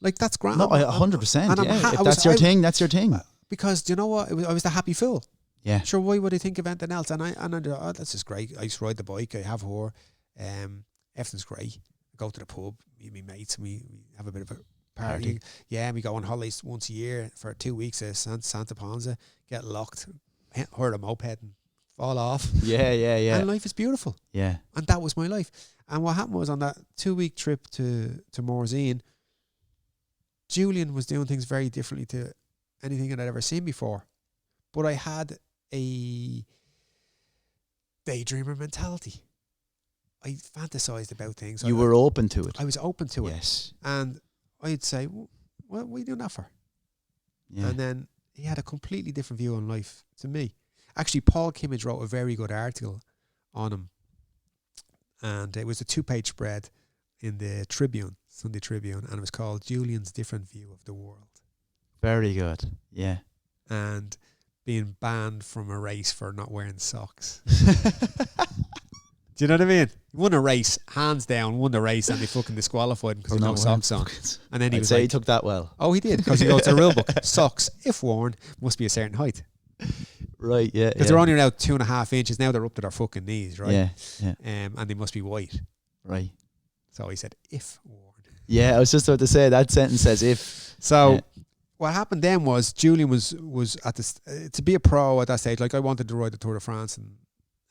Like, that's grand. No, 100%. And Yeah. If that's your thing, that's your thing. Because do you know what? I was the happy fool. Yeah. Sure, why would I think of anything else? And I oh, that's just great. I used to ride the bike. I have her. Everything's great. I go to the pub, me and my mates, and we have a bit of a party. Yeah, and we go on holidays once a year for 2 weeks at Santa Ponza, get locked, hurt a moped and fall off. Yeah. And life is beautiful. Yeah. And that was my life. And what happened was on that 2-week trip to Morzine, Julian was doing things very differently to anything that I'd ever seen before. But I had a daydreamer mentality. I fantasized about things. You were open to it. I was open to it. Yes. And I'd say, well, what are you doing that for? Yeah. And then he had a completely different view on life to me. Actually, Paul Kimmage wrote a very good article on him. And it was a 2-page spread in the Tribune, Sunday Tribune, and it was called Julian's Different View of the World. Very good. Yeah. And being banned from a race for not wearing socks. Do you know what I mean? He won a race, hands down, won the race, and they fucking disqualified him because he had no socks on. And then I'd say he took that well. Oh, he did, because he goes to the rule book. Socks, if worn, must be a certain height. Right, yeah. Because they're only about 2.5 inches. Now they're up to their fucking knees, right? Yeah. And they must be white. Right. So he said, if worn. Yeah, I was just about to say that sentence says if. So what happened then was Julian was at this to be a pro at that stage. Like, I wanted to ride the Tour de France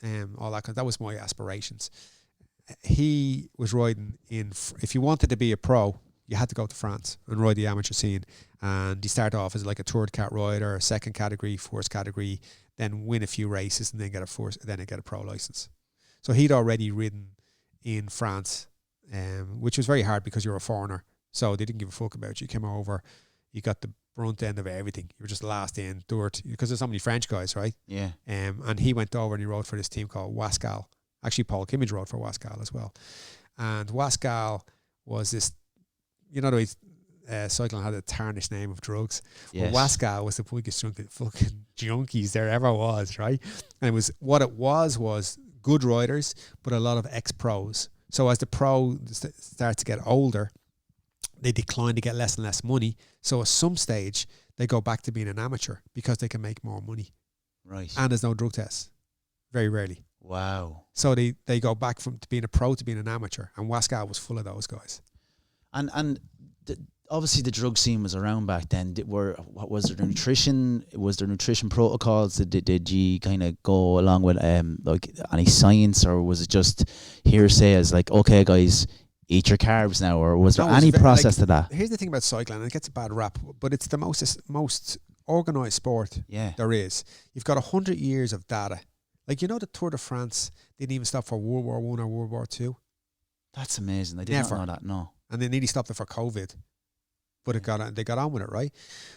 and all that. Cause that was my aspirations. He was riding if you wanted to be a pro, you had to go to France and ride the amateur scene. And he started off as like a third cat rider, a second category, first category, then win a few races and then get a pro license. So he'd already ridden in France, which was very hard because you're a foreigner. So they didn't give a fuck about you. You came over, you got the brunt end of everything. You were just last in, dirt, because there's so many French guys, right? Yeah. And he went over and he rode for this team called Wascal. Actually, Paul Kimmage rode for Wascal as well. And Wascal was this, you know, the way cycling had a tarnished name of drugs. Yes. Well, Wascal was the biggest fucking junkies there ever was, right? And it was good riders, but a lot of ex-pros. So as the pro starts to get older, they decline to get less and less money. So at some stage, they go back to being an amateur because they can make more money. Right. And there's no drug tests. Very rarely. Wow. So they go back from being a pro to being an amateur. And Wascal was full of those guys. And obviously the drug scene was around back then. What was there nutrition? Was there nutrition protocols? Did you kind of go along with like any science, or was it just hearsay as like, okay guys, eat your carbs now, or was there any process to that? Here's the thing about cycling, and it gets a bad rap, but it's the most organised sport there is. You've got 100 years of data. Like, you know, the Tour de France didn't even stop for World War I or World War II. That's amazing. I didn't know that. No. And they nearly stopped it for COVID, but they got on with it, right?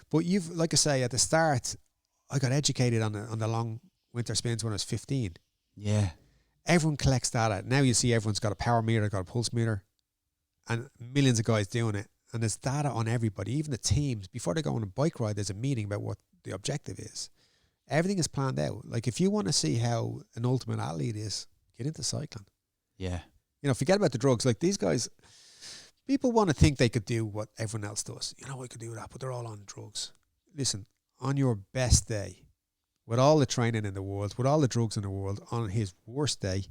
But like I say, at the start, I got educated on the long winter spins when I was 15. Yeah. Everyone collects data. Now you see everyone's got a power meter, got a pulse meter, and millions of guys doing it. And there's data on everybody, even the teams. Before they go on a bike ride, there's a meeting about what the objective is. Everything is planned out. Like, if you want to see how an ultimate athlete is, get into cycling. Yeah. You know, forget about the drugs. Like, these guys, people want to think they could do what everyone else does. You know, I could do that, but they're all on drugs. Listen, on your best day, with all the training in the world, with all the drugs in the world, on his worst day,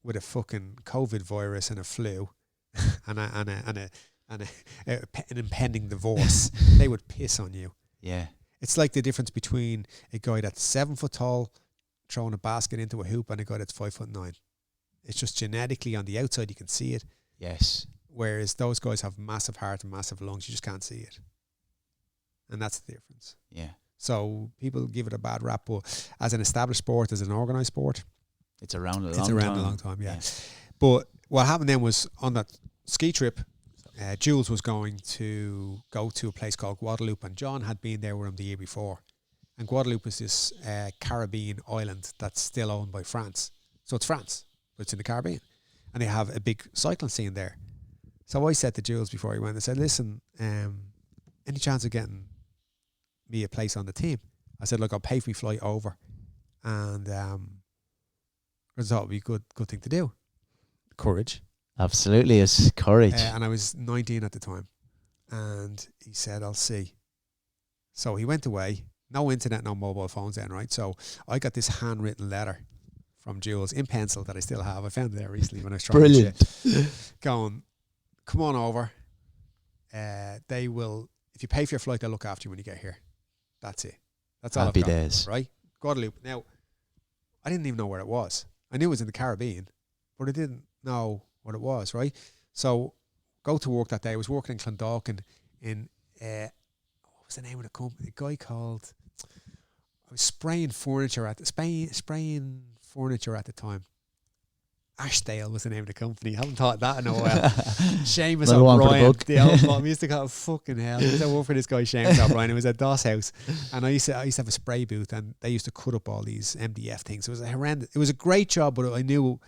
with a fucking COVID virus and a flu, and an impending divorce, they would piss on you. Yeah. It's like the difference between a guy that's 7 foot tall throwing a basket into a hoop and a guy that's 5'9". It's just genetically on the outside you can see it. Yes. Whereas those guys have massive heart and massive lungs, you just can't see it. And that's the difference. Yeah. So people give it a bad rap, but as an established sport, as an organised sport, it's around a long time. Yeah. But what happened then was, on that ski trip, Jules was going to go to a place called Guadeloupe, and John had been there with him the year before. And Guadeloupe is this Caribbean island that's still owned by France. So it's France, but it's in the Caribbean. And they have a big cycling scene there. So I said to Jules before he went, I said, listen, any chance of getting me a place on the team? I said, look, I'll pay for my flight over. And I thought it would be a good thing to do. courage. Absolutely, it's courage. And I was 19 at the time. And he said, I'll see. So he went away. No internet, no mobile phones then, right? So I got this handwritten letter from Jules in pencil that I still have. I found it there recently when I was trying Brilliant. to going, come on over. They will, if you pay for your flight, they'll look after you when you get here. That's it. That's all Happy I've got, days. right? Guadeloupe. Now, I didn't even know where it was. I knew it was in the Caribbean, but I didn't know what it was, right? So, go to work that day. I was working in Clondalkin in, what was the name of the company? A guy called, I was spraying furniture at the time. Ashdale was the name of the company. I haven't thought that in a while. Seamus O'Brien. The old mom used to call it fucking hell. I used to work for this guy, Seamus O'Brien. It was at Doss House. And I used to have a spray booth, and they used to cut up all these MDF things. It was horrendous. It was a great job, but I knew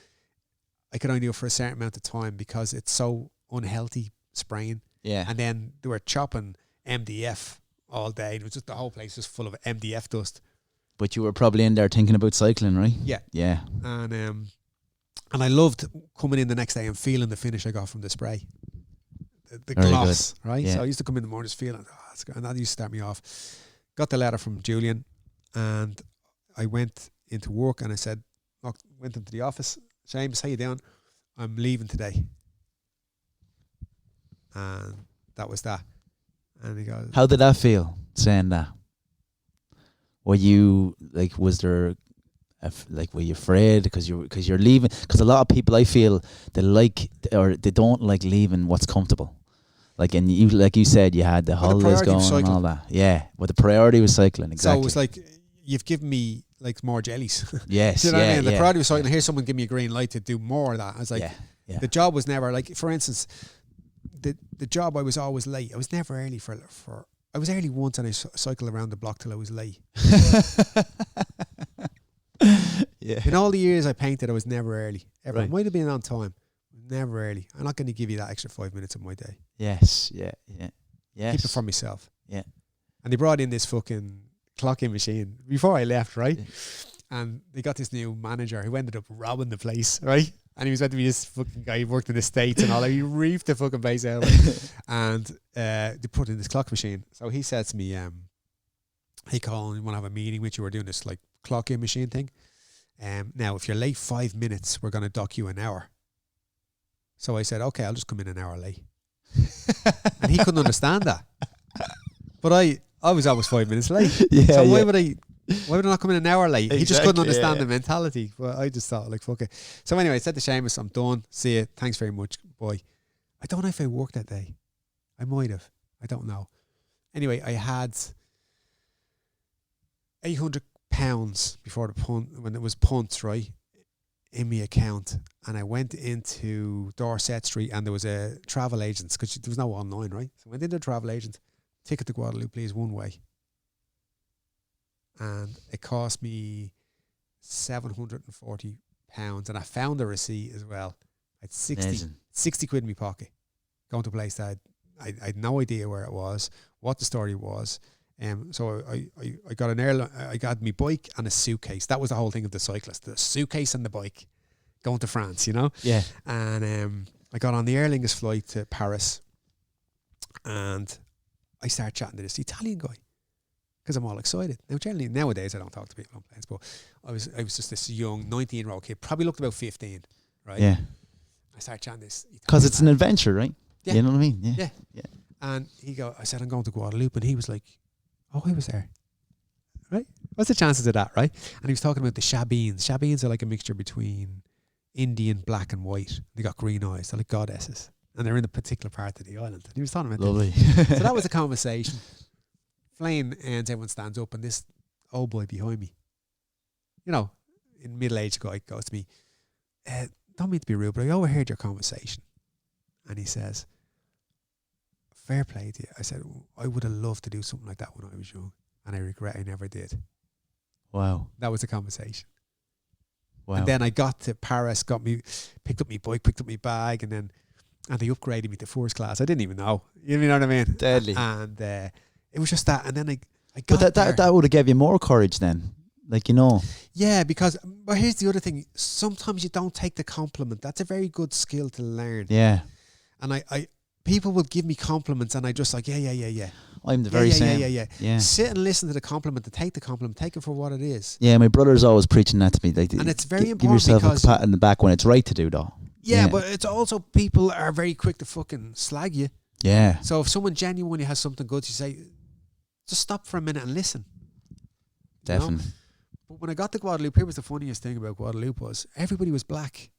I could only do it for a certain amount of time because it's so unhealthy spraying. Yeah. And then they were chopping MDF all day. It was just, the whole place was full of MDF dust. But you were probably in there thinking about cycling, right? Yeah. Yeah. And I loved coming in the next day and feeling the finish I got from the spray. The Very gloss, good. right? Yeah. So I used to come in the morning just feeling, that's good. And that used to start me off. Got the letter from Julian, and I went into work and I said, look, went into the office. James, how you doing? I'm leaving today. And that was that. And he goes, How did that feel, saying that? Were you, like, was there... were you afraid because you're leaving? Because a lot of people, I feel, they don't like leaving what's comfortable. Like, and you, like you said, you had the holidays going and all that. Yeah, well, the priority was cycling. Exactly. So it was like, you've given me like more jellies. Yes, you know what I mean? The yeah, priority was cycling. Here's someone give me a green light to do more of that. I was like, the job was never like, for instance, the job, I was always late. I was never early for. I was early once and I cycled around the block till I was late. Yeah. In all the years I painted, I was never early. Ever. Right. I might have been on time. Never early. I'm not going to give you that extra 5 minutes of my day. Yes, yeah. Yes. Keep it for myself. Yeah. And they brought in this fucking clocking machine before I left, right? Yeah. And they got this new manager who ended up robbing the place, right? And he was meant to be this fucking guy who worked in the States and all that. He reefed the fucking place out. And they put in this clock machine. So he said to me, hey Colin, you want to have a meeting with you? We're doing this like clocking machine thing. Now, if you're late 5 minutes, we're going to dock you an hour. So I said, okay, I'll just come in an hour late. And he couldn't understand that. But I was always 5 minutes late. Yeah, so why would I not come in an hour late? Exactly, he just couldn't understand the mentality. But I just thought, like, fuck it. So anyway, I said to Seamus, I'm done. See you. Thanks very much, boy. I don't know if I worked that day. I might have. I don't know. Anyway, I had £800 before the punt, when it was punts, right, in my account, and I went into Dorset Street, and there was a travel agent because there was no online, right? So I went into a travel agent, ticket to Guadeloupe, please, one way, and it cost me £740, and I found a receipt as well. I had 60 quid in my pocket, going to a place that I had no idea where it was, what the story was. So I got an airline. I got my bike and a suitcase. That was the whole thing of the cyclist: the suitcase and the bike, going to France. You know. Yeah. And I got on the Aer Lingus flight to Paris, and I started chatting to this Italian guy because I'm all excited. Now, generally nowadays I don't talk to people on planes, but I was just this young 19-year-old kid, probably looked about 15, right? Yeah. I started chatting this because it's an adventure, right? Yeah. You know what I mean? Yeah. And I said, I'm going to Guadeloupe, and he was like, oh, I was there. Right? What's the chances of that, right? And he was talking about the Shabines. Shabines are like a mixture between Indian, black and white. They got green eyes. They're like goddesses. And they're in a particular part of the island. And he was talking about lovely. So that was a conversation. Flame ends, everyone stands up, and this old boy behind me, you know, in middle-aged guy goes to me, don't mean to be rude, but I overheard your conversation. And he says, fair play to you. I said, I would have loved to do something like that when I was young, and I regret I never did. Wow. That was the conversation. Wow. And then I got to Paris, picked up my bike, picked up my bag, and they upgraded me to first class. I didn't even know. You know what I mean? Deadly. And it was just that. And then I got But that would have gave you more courage then. Like, you know. Yeah, because, but here's the other thing. Sometimes you don't take the compliment. That's a very good skill to learn. Yeah. And I people will give me compliments and I just like, yeah. I'm the very same. Yeah. Sit and listen to the compliment and take the compliment. Take it for what it is. Yeah, my brother's always preaching that to me. Like, and it's very important. Give yourself because a pat in the back when it's right to do, though. Yeah, but it's also people are very quick to fucking slag you. Yeah. So if someone genuinely has something good to say, just stop for a minute and listen. Definitely. You know? But when I got to Guadeloupe, here was the funniest thing about Guadeloupe was everybody was black.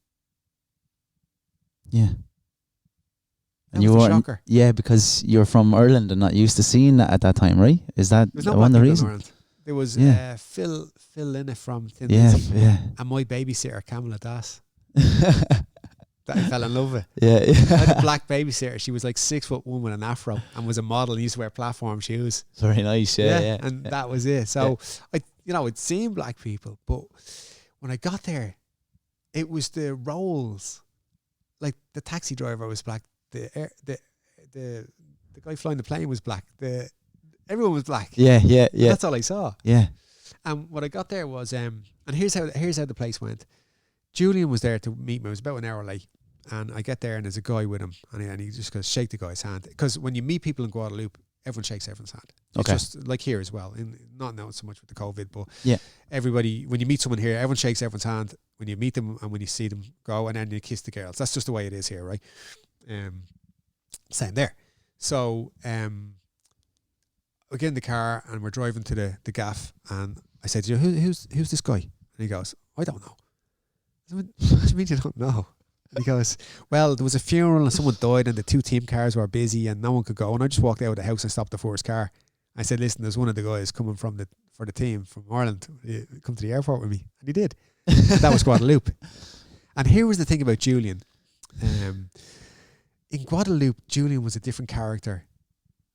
Yeah. And you were shocker. Yeah, because you're from Ireland and not used to seeing that at that time, right? Is that one of the reasons? There was Phil Linna from Thin Lizzy, and my babysitter, Kamala Das. That I fell in love with. Yeah. I had a black babysitter. She was like 6'1" with an afro and was a model and used to wear platform shoes. Very nice, yeah. And that was it. So I'd seen black people, but when I got there, it was the roles. Like the taxi driver was black. The guy flying the plane was black. Everyone was black. Yeah. That's all I saw. Yeah. And what I got there was and here's how the place went. Julian was there to meet me. It was about an hour late. And I get there and there's a guy with him and he just goes, shake the guy's hand. Because when you meet people in Guadeloupe, everyone shakes everyone's hand. It's just like here as well. Not now so much with the COVID, but everybody, when you meet someone here, everyone shakes everyone's hand when you meet them and when you see them go, and then you kiss the girls. That's just the way it is here, right? Same there. So we get in the car and we're driving to the gaff and I said, who's this guy? And he goes, I don't know. What do you mean you don't know? And he goes, well, there was a funeral and someone died and the 2 team cars were busy and no one could go. And I just walked out of the house and stopped the first car. I said, listen, there's one of the guys coming for the team from Ireland. Come to the airport with me. And he did. And that was Guadeloupe. And here was the thing about Julian. In Guadeloupe, Julian was a different character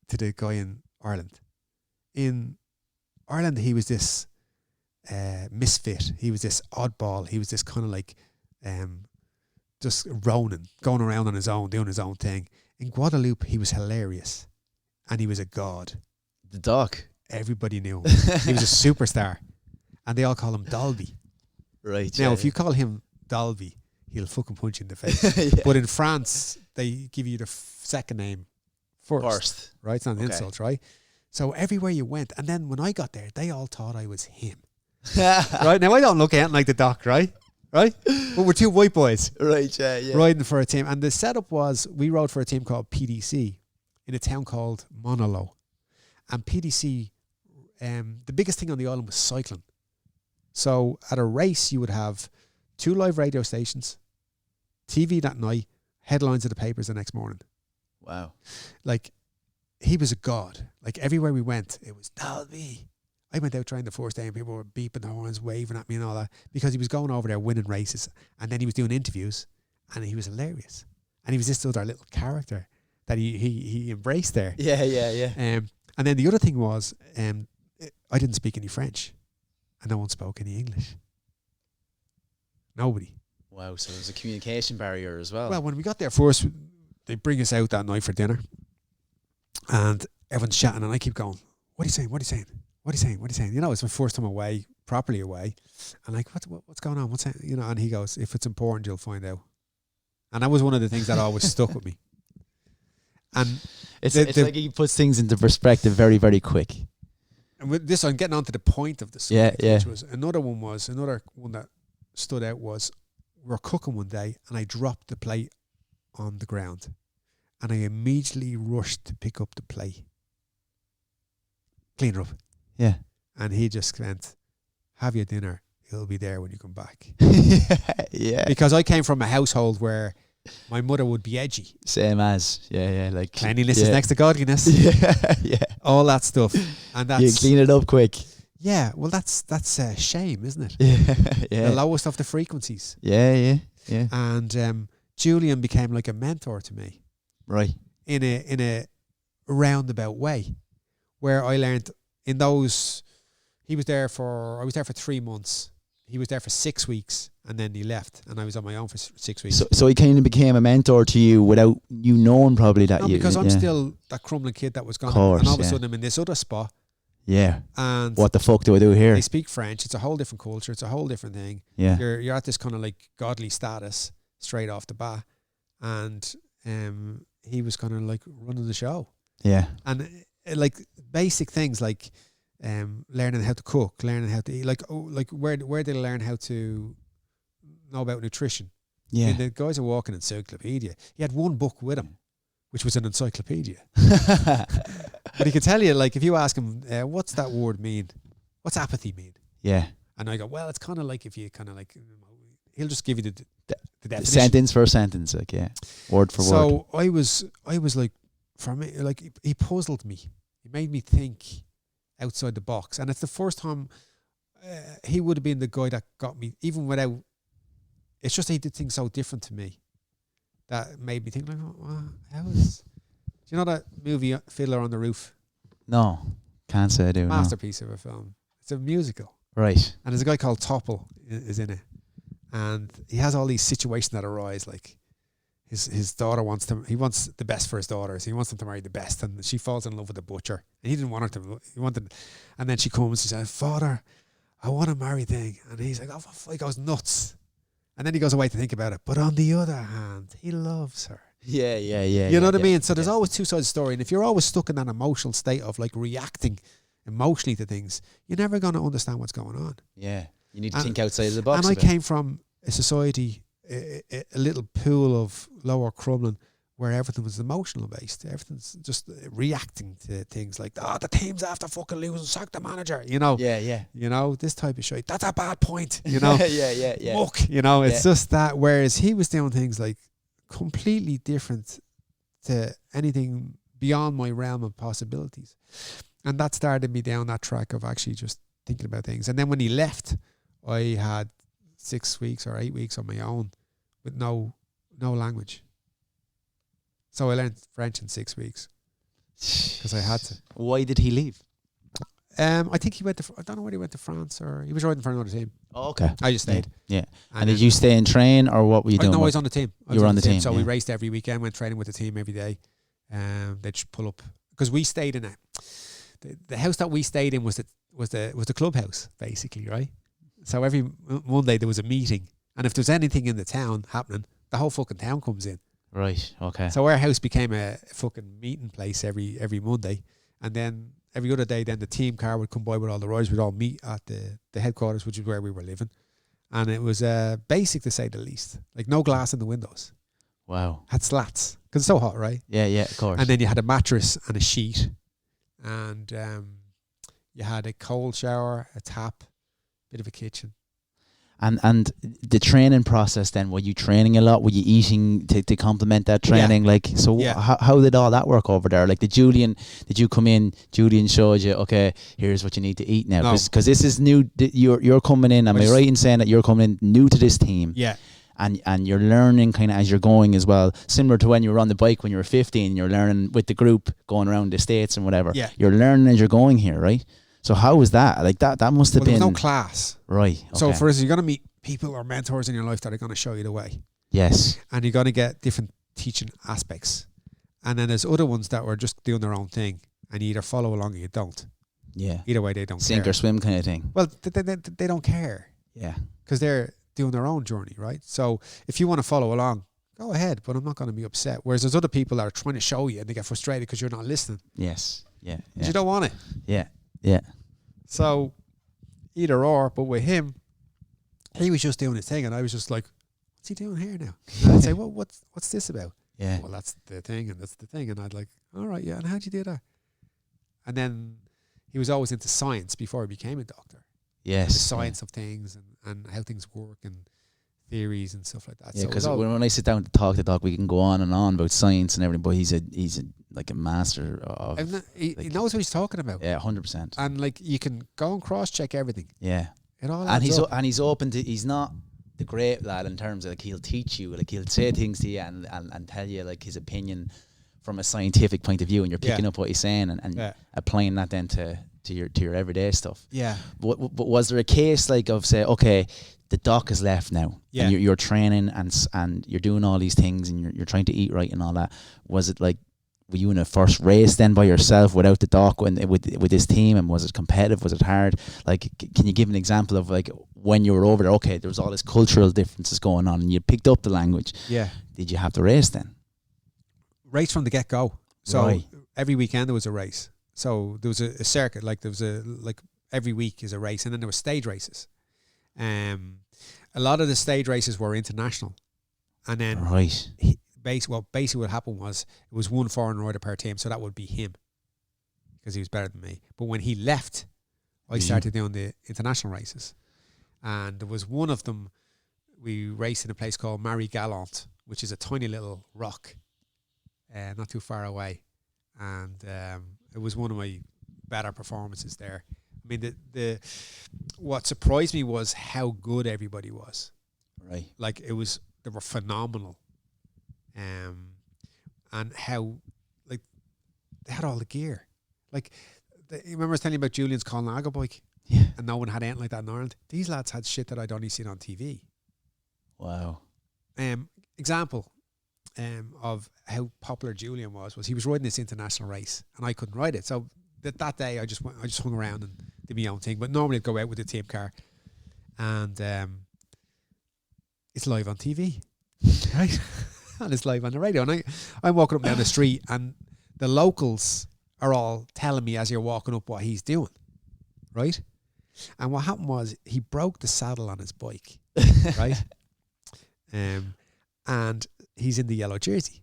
to the guy in Ireland. In Ireland, he was this misfit. He was this oddball. He was this kind of like just Ronin, going around on his own, doing his own thing. In Guadeloupe, he was hilarious. And he was a god. The doc. Everybody knew him. He was a superstar. And they all call him Dolby. Right. Now, if you call him Dolby, he'll fucking punch you in the face. But in France, they give you the second name first. Right? It's not an insult, right? So everywhere you went. And then when I got there, they all thought I was him. Right? Now, I don't look anything like the doc, right? But we're 2 white boys. Right, yeah. Riding for a team. And the setup was, we rode for a team called PDC in a town called Monolo. And PDC, the biggest thing on the island was cycling. So at a race, you would have 2 live radio stations, TV that night, headlines of the papers the next morning. Wow. Like, he was a god. Like, everywhere we went, it was Dolby. I went out trying the first day and people were beeping their horns, waving at me and all that, because he was going over there winning races. And then he was doing interviews and he was hilarious. And he was this other little character that he embraced there. Yeah. And then the other thing was, I didn't speak any French. And no one spoke any English. Nobody. Wow, so there's a communication barrier as well. Well, when we got there first, they bring us out that night for dinner. And everyone's chatting and I keep going, what are you saying? What are you saying? What are you saying? What are you saying? You know, it's my first time away, properly away. And like, what's going on? What's that? You know, and he goes, if it's important, you'll find out. And that was one of the things that always stuck with me. And it's like he puts things into perspective very, very quick. And with this, I'm getting on to the point of the subject, which was another one that stood out was, we were cooking one day and I dropped the plate on the ground and I immediately rushed to pick up the plate. Clean her up. Yeah. And he just went, have your dinner. It'll be there when you come back. Yeah. Because I came from a household where my mother would be edgy. Same as. Yeah. Like cleanliness is next to godliness. Yeah. All that stuff. And that's, you clean it up quick. Yeah. Well, that's shame, isn't it? Yeah. The lowest of the frequencies. Yeah. And Julian became like a mentor to me. Right. In a roundabout way, where I learned in those. I was there for 3 months. He was there for 6 weeks, and then he left, and I was on my own for 6 weeks. So he kind of became a mentor to you without you knowing probably that because I'm still that crumbling kid that was gone, and all of a sudden I'm in this other spot, Yeah. And What the fuck do I do here? they speak French. It's a whole different culture. It's a whole different thing. Yeah. You're at this kind of like godly status straight off the bat, and he was kind of like running the show. Yeah. And like basic things like learning how to cook, learning how to eat. Like where did they learn how to know about nutrition? Yeah. And the guys are walking encyclopedia. He had one book with him, which was an encyclopedia. But he could tell you, like, if you ask him, what's that word mean? What's apathy mean? Yeah. And I go, well, it's kind of like if you kind of like, he'll just give you the definition. Sentence for sentence, like, yeah. Word for word. So I was like, for me, like, he puzzled me. He made me think outside the box. And it's the first time he would have been the guy that got me, even without, it's just he did things so different to me that made me think, like, oh, wow, how is, do you know that movie Fiddler on the Roof? No. Can't say I do. Masterpiece of a film. It's a musical. Right. And there's a guy called Topple is in it. And he has all these situations that arise, like his daughter he wants the best for his daughters. He wants them to marry the best, and she falls in love with the butcher. And he didn't want her to. And then she comes and she says, "Father, I want to marry thing." And he's like, "Oh," he goes nuts. And then he goes away to think about it. But on the other hand, he loves her. Yeah. You know what I mean? So there's always two sides of the story. And if you're always stuck in that emotional state of like reacting emotionally to things, you're never going to understand what's going on. Yeah. You need to think outside of the box. And I came from a society, a little pool of Lower Crumlin, where everything was emotional based. Everything's just reacting to things like, the team's after fucking losing, sack the manager, you know. Yeah. You know, this type of shit. That's a bad point, you know. yeah. Muck, you know, it's just that. Whereas he was doing things like completely different to anything beyond my realm of possibilities. And that started me down that track of actually just thinking about things. And then when he left, I had 6 weeks or 8 weeks on my own with no language. So I learned French in 6 weeks because I had to. Why did he leave? I think he went to, I don't know whether he went to France or he was riding for another team. Oh, okay. I just stayed. Yeah. And did you stay and train, or what were you doing? No, I was on the team. You were on the team. So we raced every weekend, went training with the team every day. They'd just pull up because we stayed in the house that we stayed in was the clubhouse, basically, right? So every Monday there was a meeting, and if there was anything in the town happening, the whole fucking town comes in. Right. Okay. So our house became a fucking meeting place every Monday, and then every other day, then the team car would come by with all the riders. We'd all meet at the headquarters, which is where we were living, and it was basic to say the least. Like no glass in the windows. Wow. Had slats because it's so hot, right? Yeah, of course. And then you had a mattress and a sheet, and you had a cold shower, a tap, bit of a kitchen. And the training process then, were you training a lot? Were you eating to complement that training? Yeah. Like, so how did all that work over there? Like, did you come in, Julian showed you, okay, here's what you need to eat now? Because this is new, you're coming in, am I right in saying that you're coming in new to this team? Yeah. And you're learning kind of as you're going as well, similar to when you were on the bike when you were 15, you're learning with the group going around the States and whatever. Yeah. You're learning as you're going here, right? So how was that? Like that must have been... There was no class. Right. Okay. So for us, you're going to meet people or mentors in your life that are going to show you the way. Yes. And you're going to get different teaching aspects. And then there's other ones that were just doing their own thing, and you either follow along or you don't. Yeah. Either way, they don't Sink care. or swim kind of thing. Well, they don't care. Yeah. Because they're doing their own journey, right? So if you want to follow along, go ahead, but I'm not going to be upset. Whereas there's other people that are trying to show you and they get frustrated because you're not listening. Yes. Yeah. Because you don't want it. Yeah. Yeah. So either or, but with him, he was just doing his thing and I was just like, what's he doing here now? And I'd say, well, what's this about? Yeah. Well, that's the thing and that's the thing. And I'd like, all right, yeah, and how'd you do that? And then he was always into science before he became a doctor. Yes. The science of things and how things work and theories and stuff like that. Yeah, because when I sit down to talk to Doc, we can go on and on about science and everything, but he's like a master of... He knows what he's talking about. Yeah, 100%. And like you can go and cross-check everything. Yeah. It all and adds up. he's open to... He's not the great lad in terms of like he'll teach you, like he'll say things to you and tell you like his opinion from a scientific point of view, and you're picking up what he's saying and applying that then to your everyday stuff. Yeah. But was there a case like of say, okay, the doc has left now, and you're training and you're doing all these things and you're trying to eat right and all that? Was it like were you in a first race then by yourself without the doc with this team, and was it competitive? Was it hard? Like, can you give an example of like when you were over there? Okay, there was all this cultural differences going on, and you picked up the language. Yeah. Did you have to race then? Race from the get go. So Right. every weekend there was a race. So there was a circuit, like there was every week is a race, and then there were stage races. A lot of the stage races were international, and then Right. basically what happened was it was one foreign rider per team, so that would be him because he was better than me. But when he left, I started doing the international races, and there was one of them. We raced in a place called Marie Gallant, which is a tiny little rock, not too far away, and it was one of my better performances there. I mean, the what surprised me was how good everybody was. Right. Like they were phenomenal. And how, like, they had all the gear. Like, you remember I was telling you about Julian's Colin bike? Yeah. And no one had anything like that in Ireland. These lads had shit that I'd only seen on TV. Wow. Example of how popular Julian was he was riding this international race, and I couldn't ride it. So that day I just hung around and did my own thing. But normally I'd go out with the team car, and it's live on TV, right? And it's live on the radio, and I'm walking up down the street, and the locals are all telling me as you're walking up what he's doing, right? And what happened was he broke the saddle on his bike, right? And he's in the yellow jersey,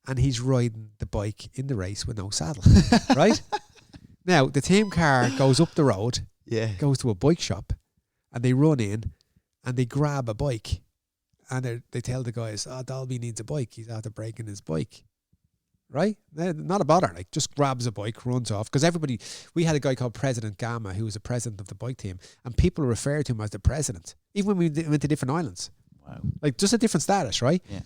and he's riding the bike in the race with no saddle, right? Now the team car goes up the road, goes to a bike shop, and they run in, and they grab a bike. And they tell the guys, Dalby needs a bike. He's after breaking his bike. Right? Not a bother. Like, just grabs a bike, runs off. Because we had a guy called President Gamma, who was the president of the bike team. And people referred to him as the president. Even when we went to different islands. Wow. Like, just a different status, right? Yeah.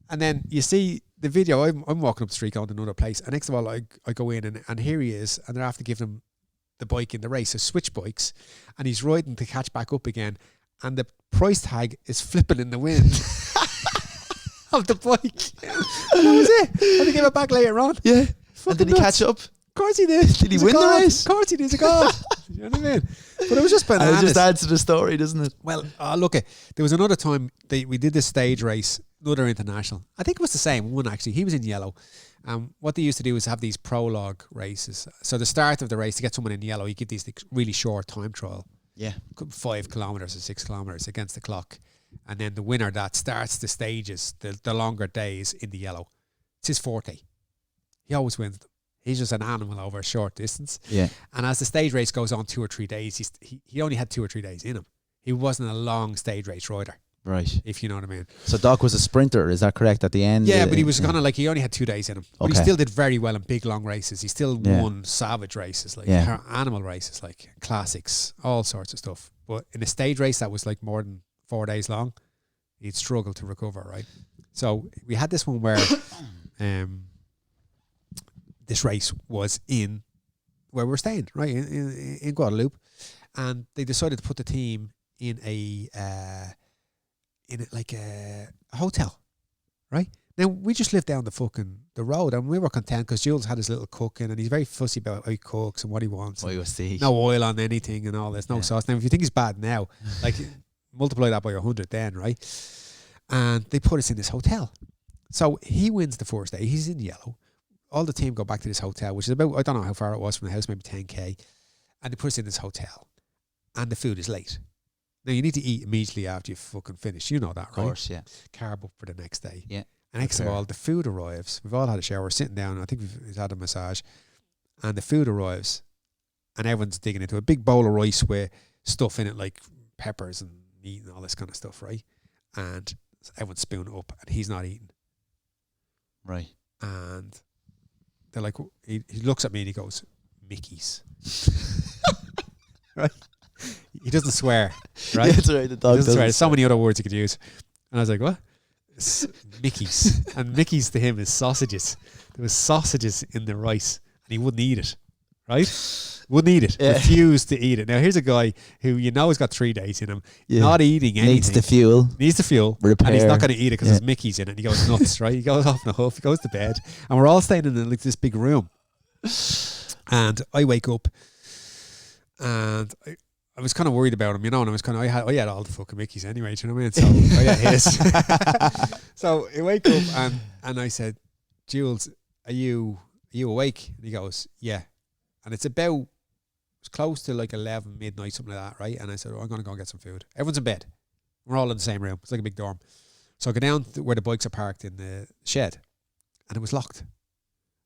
And then you see the video, I'm walking up the street going to another place. And next of all, I go in and here he is. And they're after giving him the bike in the race. So switch bikes. And he's riding to catch back up again. And the price tag is flipping in the wind of the bike. And that was it. And they gave it back later on. Yeah. Fucking And did he nuts. catch up? Of course he did. Did he win the race? Of course he did. He's a god. You know what I mean? But it was just And bananas. it just adds to the story, doesn't it? Well, look, there was another time we did this stage race, another international. I think it was the same one, actually. He was in yellow. What they used to do is have these prologue races. So the start of the race, to get someone in yellow, you give these really short time trial. Yeah. 5 kilometres or 6 kilometres against the clock. And then the winner that starts the stages, the longer days in the yellow. It's his forte. He always wins them. He's just an animal over a short distance. Yeah. And as the stage race goes on 2 or 3 days, he only had 2 or 3 days in him. He wasn't a long stage race rider. Right. If you know what I mean. So Doc was a sprinter, is that correct, at the end? Yeah, but he was kind of like, he only had 2 days in him. But he Okay. still did very well in big long races. He still Yeah. won savage races, like Yeah. animal races, like classics, all sorts of stuff. But in a stage race that was like more than 4 days long, he'd struggle to recover, right? So we had this one where this race was in where we're staying, right, in Guadeloupe, and they decided to put the team in a hotel, right? Now we just lived down the road, and we were content because Jules had his little cooking, and he's very fussy about how he cooks and what he wants. No oil on anything and all this, no sauce. Now if you think he's bad now, like multiply that by 100 then, right? And they put us in this hotel. So he wins the first day. He's in yellow. All the team go back to this hotel, which is about, I don't know how far it was from the house, maybe 10k. And they put us in this hotel. And the food is late. Now, you need to eat immediately after you fucking finish. You know that, right? Of course, yeah. Carb up for the next day. Yeah. And next of all, the food arrives. We've all had a shower, sitting down. I think we've had a massage. And the food arrives. And everyone's digging into a big bowl of rice with stuff in it, like peppers and meat and all this kind of stuff, right? And everyone's spooning up, and he's not eating. Right. And they're like, he looks at me and he goes, Mickey's. Right? He doesn't swear, right? Yeah, that's right. The dog doesn't swear. There's so many other words he could use. And I was like, what? It's Mickey's. And Mickey's to him is sausages. There was sausages in the rice, and he wouldn't eat it, right? Wouldn't eat it. Refused to eat it. Now here's a guy who has got 3 days in him, not eating anything. Needs the fuel. Repair. And he's not going to eat it because there's Mickey's in it. And he goes nuts, right? He goes off in a huff. He goes to bed, and we're all staying in this big room. And I wake up, and I was kind of worried about him, and I was kind of I had all the fucking Mickeys anyway. Do you know what I mean? So I had his. So I wake up and I said, Jules, are you awake? And he goes, yeah. And it's close to like 11 midnight, something like that, right? And I said, I'm gonna go and get some food. Everyone's in bed. We're all in the same room. It's like a big dorm. So I go down to where the bikes are parked in the shed, and it was locked.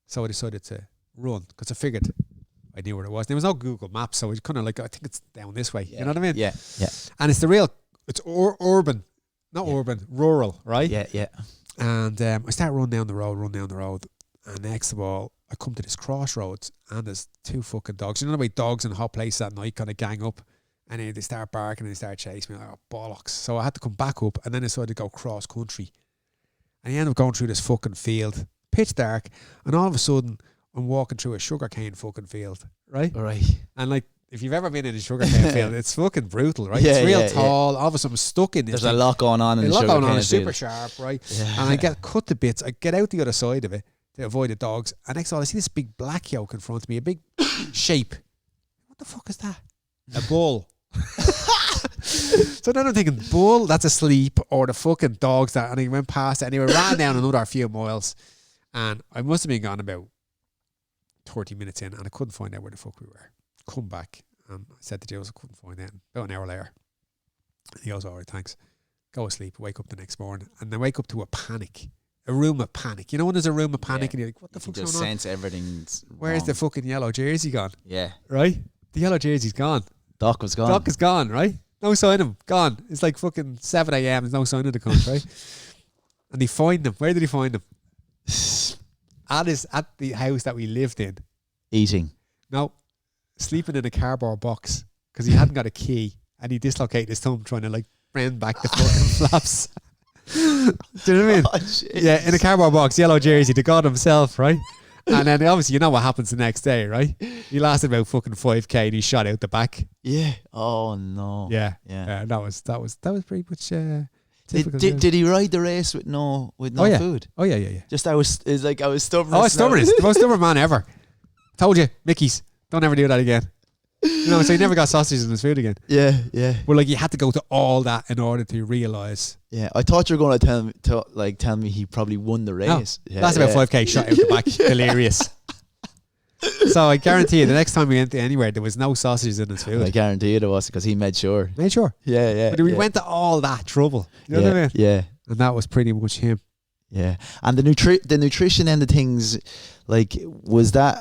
So I decided to run because I figured I knew where it was. There was no Google Maps, so it's kind of like, I think it's down this way. You know what I mean? Yeah. And it's urban, not urban, rural, right? Yeah. And I start running down the road, and next of all, I come to this crossroads, and there's 2 fucking dogs. You know the way dogs in a hot place at night kind of gang up, and they start barking and they start chasing me. I'm like, oh, bollocks. So I had to come back up, and then I decided to go cross country. And I ended up going through this fucking field, pitch dark, and all of a sudden, I'm walking through a sugarcane fucking field, right? Right. And like, if you've ever been in a sugarcane field, it's fucking brutal, right? It's real tall. All of a sudden, I'm stuck in this. There's a lot going on in the sugarcane field. It's super sharp, right? Yeah. And I get cut to bits. I get out the other side of it to avoid the dogs. And next of all, I see this big black yoke in front of me, a big shape. What the fuck is that? A bull. So then I'm thinking, bull, that's asleep, or the fucking dogs that, and he went past it, and he ran down another few miles. And I must have been gone about 30 minutes in, and I couldn't find out where the fuck we were. Come back, and I said to Jules, I couldn't find it. About an hour later, he goes, all right, thanks. Go asleep, wake up the next morning, and then wake up to a room of panic. You know when there's a room of panic, and you're like, what the fuck's going on? You just sense everything's Where's wrong. the fucking yellow jersey gone? Yeah. Right? The yellow jersey's gone. Doc was gone. Doc is gone, right? No sign of him. Gone. It's like fucking 7 a.m. There's no sign of the cunt, right? And they find him. Where did he find him? At the house that we lived in. Eating. No. Sleeping in a cardboard box because he hadn't got a key, and he dislocated his thumb trying to like bend back the fucking flaps. Do you know what I mean? Oh, yeah, in a cardboard box, yellow jersey, the god himself, right? And then obviously you know what happens the next day, right? He lasted about fucking 5k and he shot out the back. Yeah. Oh no. Yeah. That was pretty much. Did he ride the race with no food? Oh yeah. Just I was stubborn. Oh, stubbornest. The most stubborn man ever. Told you, Mickey's. Don't ever do that again. So he never got sausages in his food again. Yeah. Well, like, you had to go to all that in order to realise. Yeah, I thought you were going to tell me he probably won the race. No, that's about 5k shot out the back. Delirious. So I guarantee you, the next time we went anywhere, there was no sausages in his food. I guarantee you there was, because he made sure. Yeah. But we went to all that trouble. You know what I mean? Yeah. And that was pretty much him. Yeah. And the nutrition end of things, like, was that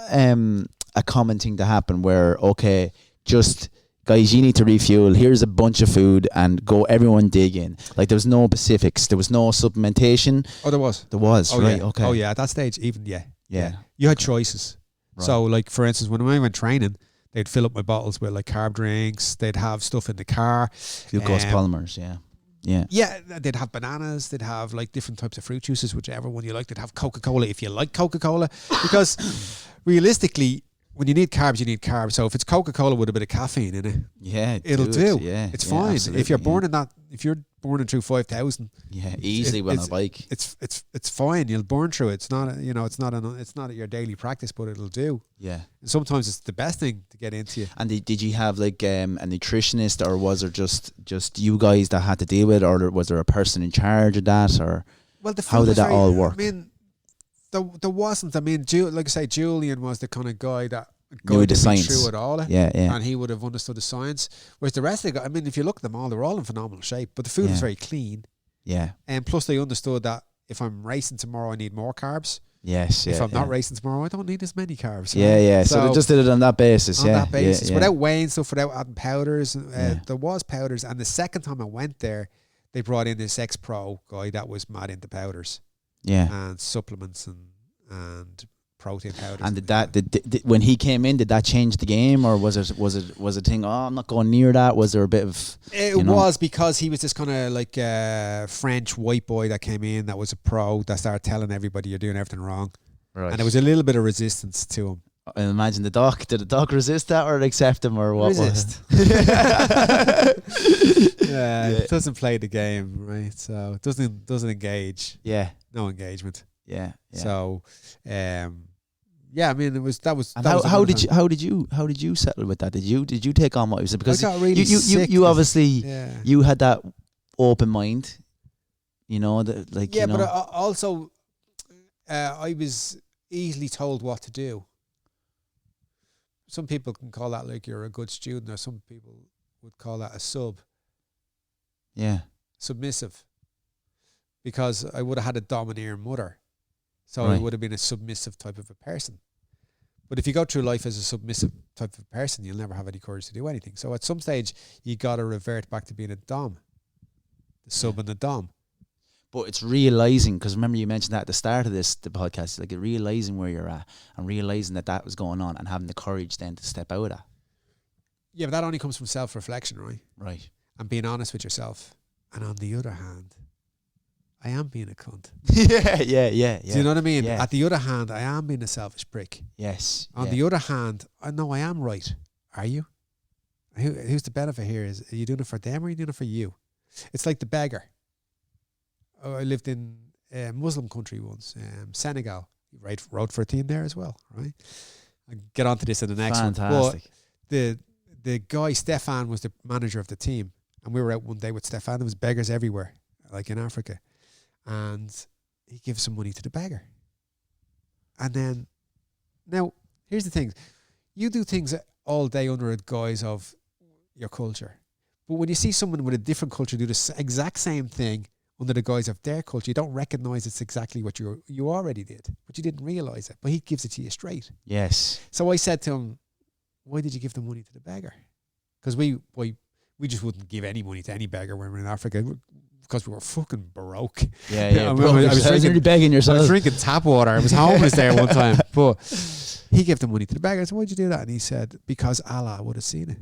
a common thing to happen where, okay, just guys, you need to refuel, here's a bunch of food, and go, everyone dig in. Like, there was no specifics, there was no supplementation. Oh, there was. Oh, right, yeah. Okay. Oh yeah, at that stage, even yeah. You had choices. Right. So like, for instance, when I went training, they'd fill up my bottles with like carb drinks, they'd have stuff in the car, glucose polymers. Yeah, they'd have bananas, they'd have like different types of fruit juices, whichever one you like. They'd have Coca-Cola if you like Coca-Cola, because realistically, when you need carbs, you need carbs. So if it's Coca-Cola with a bit of caffeine in it, it'll do. Yeah, it's fine. If you're burning that, if you're burning through 5,000, easily on a bike, it's fine. You'll burn through it. It's not it's not your daily practice, but it'll do. Yeah, and sometimes it's the best thing to get into you. And did you have like a nutritionist, or was it just you guys that had to deal with it, or was there a person in charge of that, or how did that all work? I mean, there wasn't. I mean, like I say, Julian was the kind of guy that knew the science through it all. Yeah. And he would have understood the science. Whereas the rest of the guys, I mean, if you look at them all, they were all in phenomenal shape, but the food was very clean. Yeah. And plus they understood that if I'm racing tomorrow, I need more carbs. Yes. If I'm not racing tomorrow, I don't need as many carbs. Yeah. So they just did it on that basis. Without weighing stuff, without adding powders. There was powders. And the second time I went there, they brought in this ex-pro guy that was mad into powders. Yeah. And supplements and protein powders. And did when he came in, did that change the game, or was it a thing? Oh, I'm not going near that. Was there a bit of? It was, because he was this kind of like French white boy that came in, that was a pro, that started telling everybody you're doing everything wrong, right. And there was a little bit of resistance to him. I imagine did the dog resist that or accept him or what? Resist. It doesn't play the game, right? So it doesn't engage. Yeah. No engagement. Yeah. So, I mean, that was. And that how was did you settle with that? Did you take on what you said? Because I got really sick you obviously you had that open mind, you know, that like yeah, you know. but also I was easily told what to do. Some people can call that like you're a good student, or some people would call that a submissive, because I would have had a domineering mother, so I would have been a submissive type of a person. But if you go through life as a submissive type of person, you'll never have any courage to do anything. So at some stage, you got to revert back to being a dom, the sub and the dom. But it's realizing, because remember you mentioned that at the start of the podcast, like realizing where you're at and realizing that was going on and having the courage then to step out of that. Yeah, but that only comes from self-reflection, right? Right. And being honest with yourself. And on the other hand, I am being a cunt. Yeah. Do you know what I mean? Yeah. At the other hand, I am being a selfish prick. Yes. On the other hand, I know I am right. Are you? Who's the benefit here? Are you doing it for them or are you doing it for you? It's like the beggar. I lived in a Muslim country once, Senegal. Wrote for a team there as well, right? I'll get onto this in the next one. Fantastic. The guy, Stefan, was the manager of the team. And we were out one day with Stefan. There was beggars everywhere, like in Africa. And he gives some money to the beggar. And then, now, here's the thing. You do things all day under a guise of your culture. But when you see someone with a different culture do the exact same thing under the guise of their culture, you don't recognize it's exactly what you already did. But you didn't realize it. But he gives it to you straight. Yes. So I said to him, why did you give the money to the beggar? Because we just wouldn't give any money to any beggar when we were in Africa, because we were fucking baroque. Yeah. I was really begging yourself. I was drinking tap water. I was homeless there one time. But he gave the money to the beggar. I said, why'd you do that? And he said, because Allah would have seen it.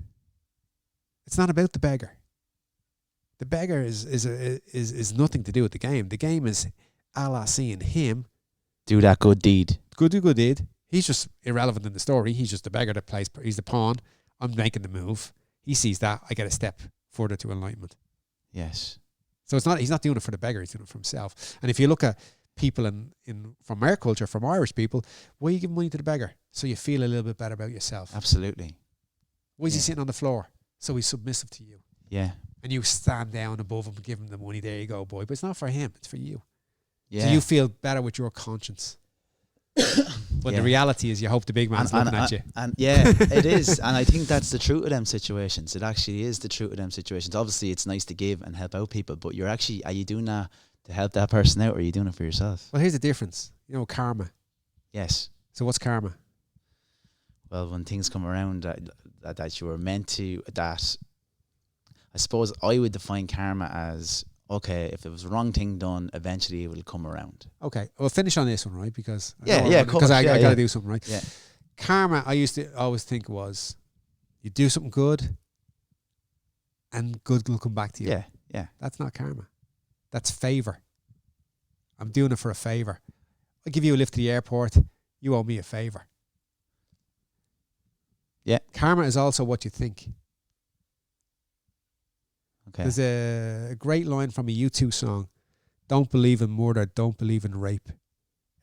It's not about the beggar. The beggar is nothing to do with the game. The game is Allah seeing him do that good deed. Good deed. He's just irrelevant in the story. He's just the beggar that plays. He's the pawn. I'm making the move. He sees that. I get a step further to enlightenment. Yes. So he's not doing it for the beggar. He's doing it for himself. And if you look at people from our culture, from Irish people, why you give money to the beggar? So you feel a little bit better about yourself. Absolutely. Why is he sitting on the floor? So he's submissive to you. Yeah. And you stand down above him and give him the money. There you go, boy. But it's not for him. It's for you. Yeah. So you feel better with your conscience. But the reality is you hope the big man's looking at you. And yeah, it is. And I think that's the truth of them situations. It actually is the truth of them situations. Obviously, it's nice to give and help out people, but are you doing that to help that person out or are you doing it for yourself? Well, here's the difference. You know, karma. Yes. So what's karma? Well, when things come around that you were meant to, that I suppose I would define karma as, okay, if there was a wrong thing done, eventually it will come around. Okay, we'll finish on this one, right? Because I got to do something, right? Yeah. Karma, I used to always think was, you do something good, and good will come back to you. Yeah. That's not karma. That's favor. I'm doing it for a favor. I give you a lift to the airport. You owe me a favor. Yeah. Karma is also what you think. Okay. There's a great line from a U2 song. Don't believe in murder, don't believe in rape.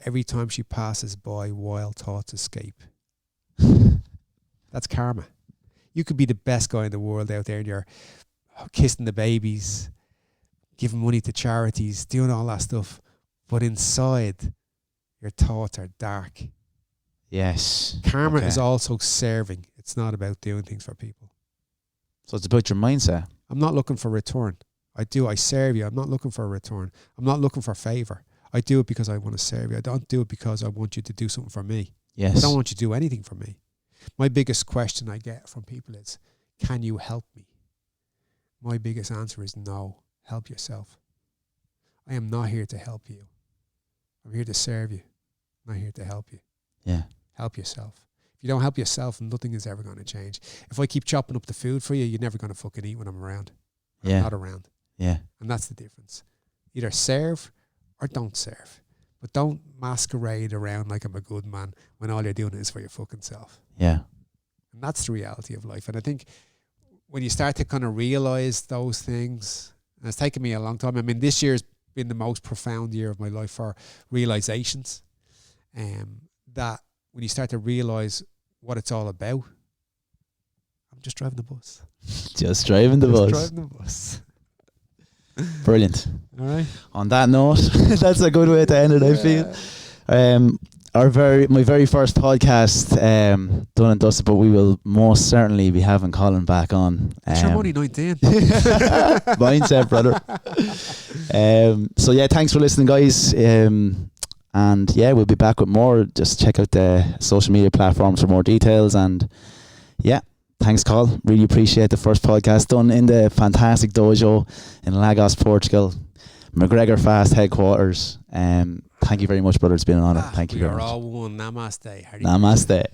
Every time she passes by, wild thoughts escape. That's karma. You could be the best guy in the world out there and you're kissing the babies, giving money to charities, doing all that stuff. But inside, your thoughts are dark. Yes. Karma is also serving. It's not about doing things for people. So it's about your mindset. I'm not looking for return. I serve you. I'm not looking for a return. I'm not looking for favor. I do it because I want to serve you. I don't do it because I want you to do something for me. Yes. I don't want you to do anything for me. My biggest question I get from people is, can you help me? My biggest answer is no. Help yourself. I am not here to help you. I'm here to serve you. I'm not here to help you. Yeah. Help yourself. If you don't help yourself, nothing is ever going to change. If I keep chopping up the food for you, you're never going to fucking eat when I'm around. I'm not around. Yeah. And that's the difference. Either serve or don't serve. but don't masquerade around like I'm a good man when all you're doing is for your fucking self. Yeah. And that's the reality of life. And I think when you start to kind of realize those things, and it's taken me a long time. I mean, this year's been the most profound year of my life for realizations. That when you start to realize what it's all about, I'm just driving the bus. Just driving the bus. Driving the bus. Brilliant. All right. On that note, that's a good way to end it, I feel. My very first podcast done and dusted, but we will most certainly be having Colin back on. You're only 19. Mindset, brother. So yeah, thanks for listening, guys. And yeah, we'll be back with more. Just check out the social media platforms for more details. And yeah, thanks, Colin. Really appreciate the first podcast done in the fantastic dojo in Lagos, Portugal, McGregor Fast headquarters. Thank you very much, brother. It's been an honour. Thank you very much. We are all one. Namaste. Namaste.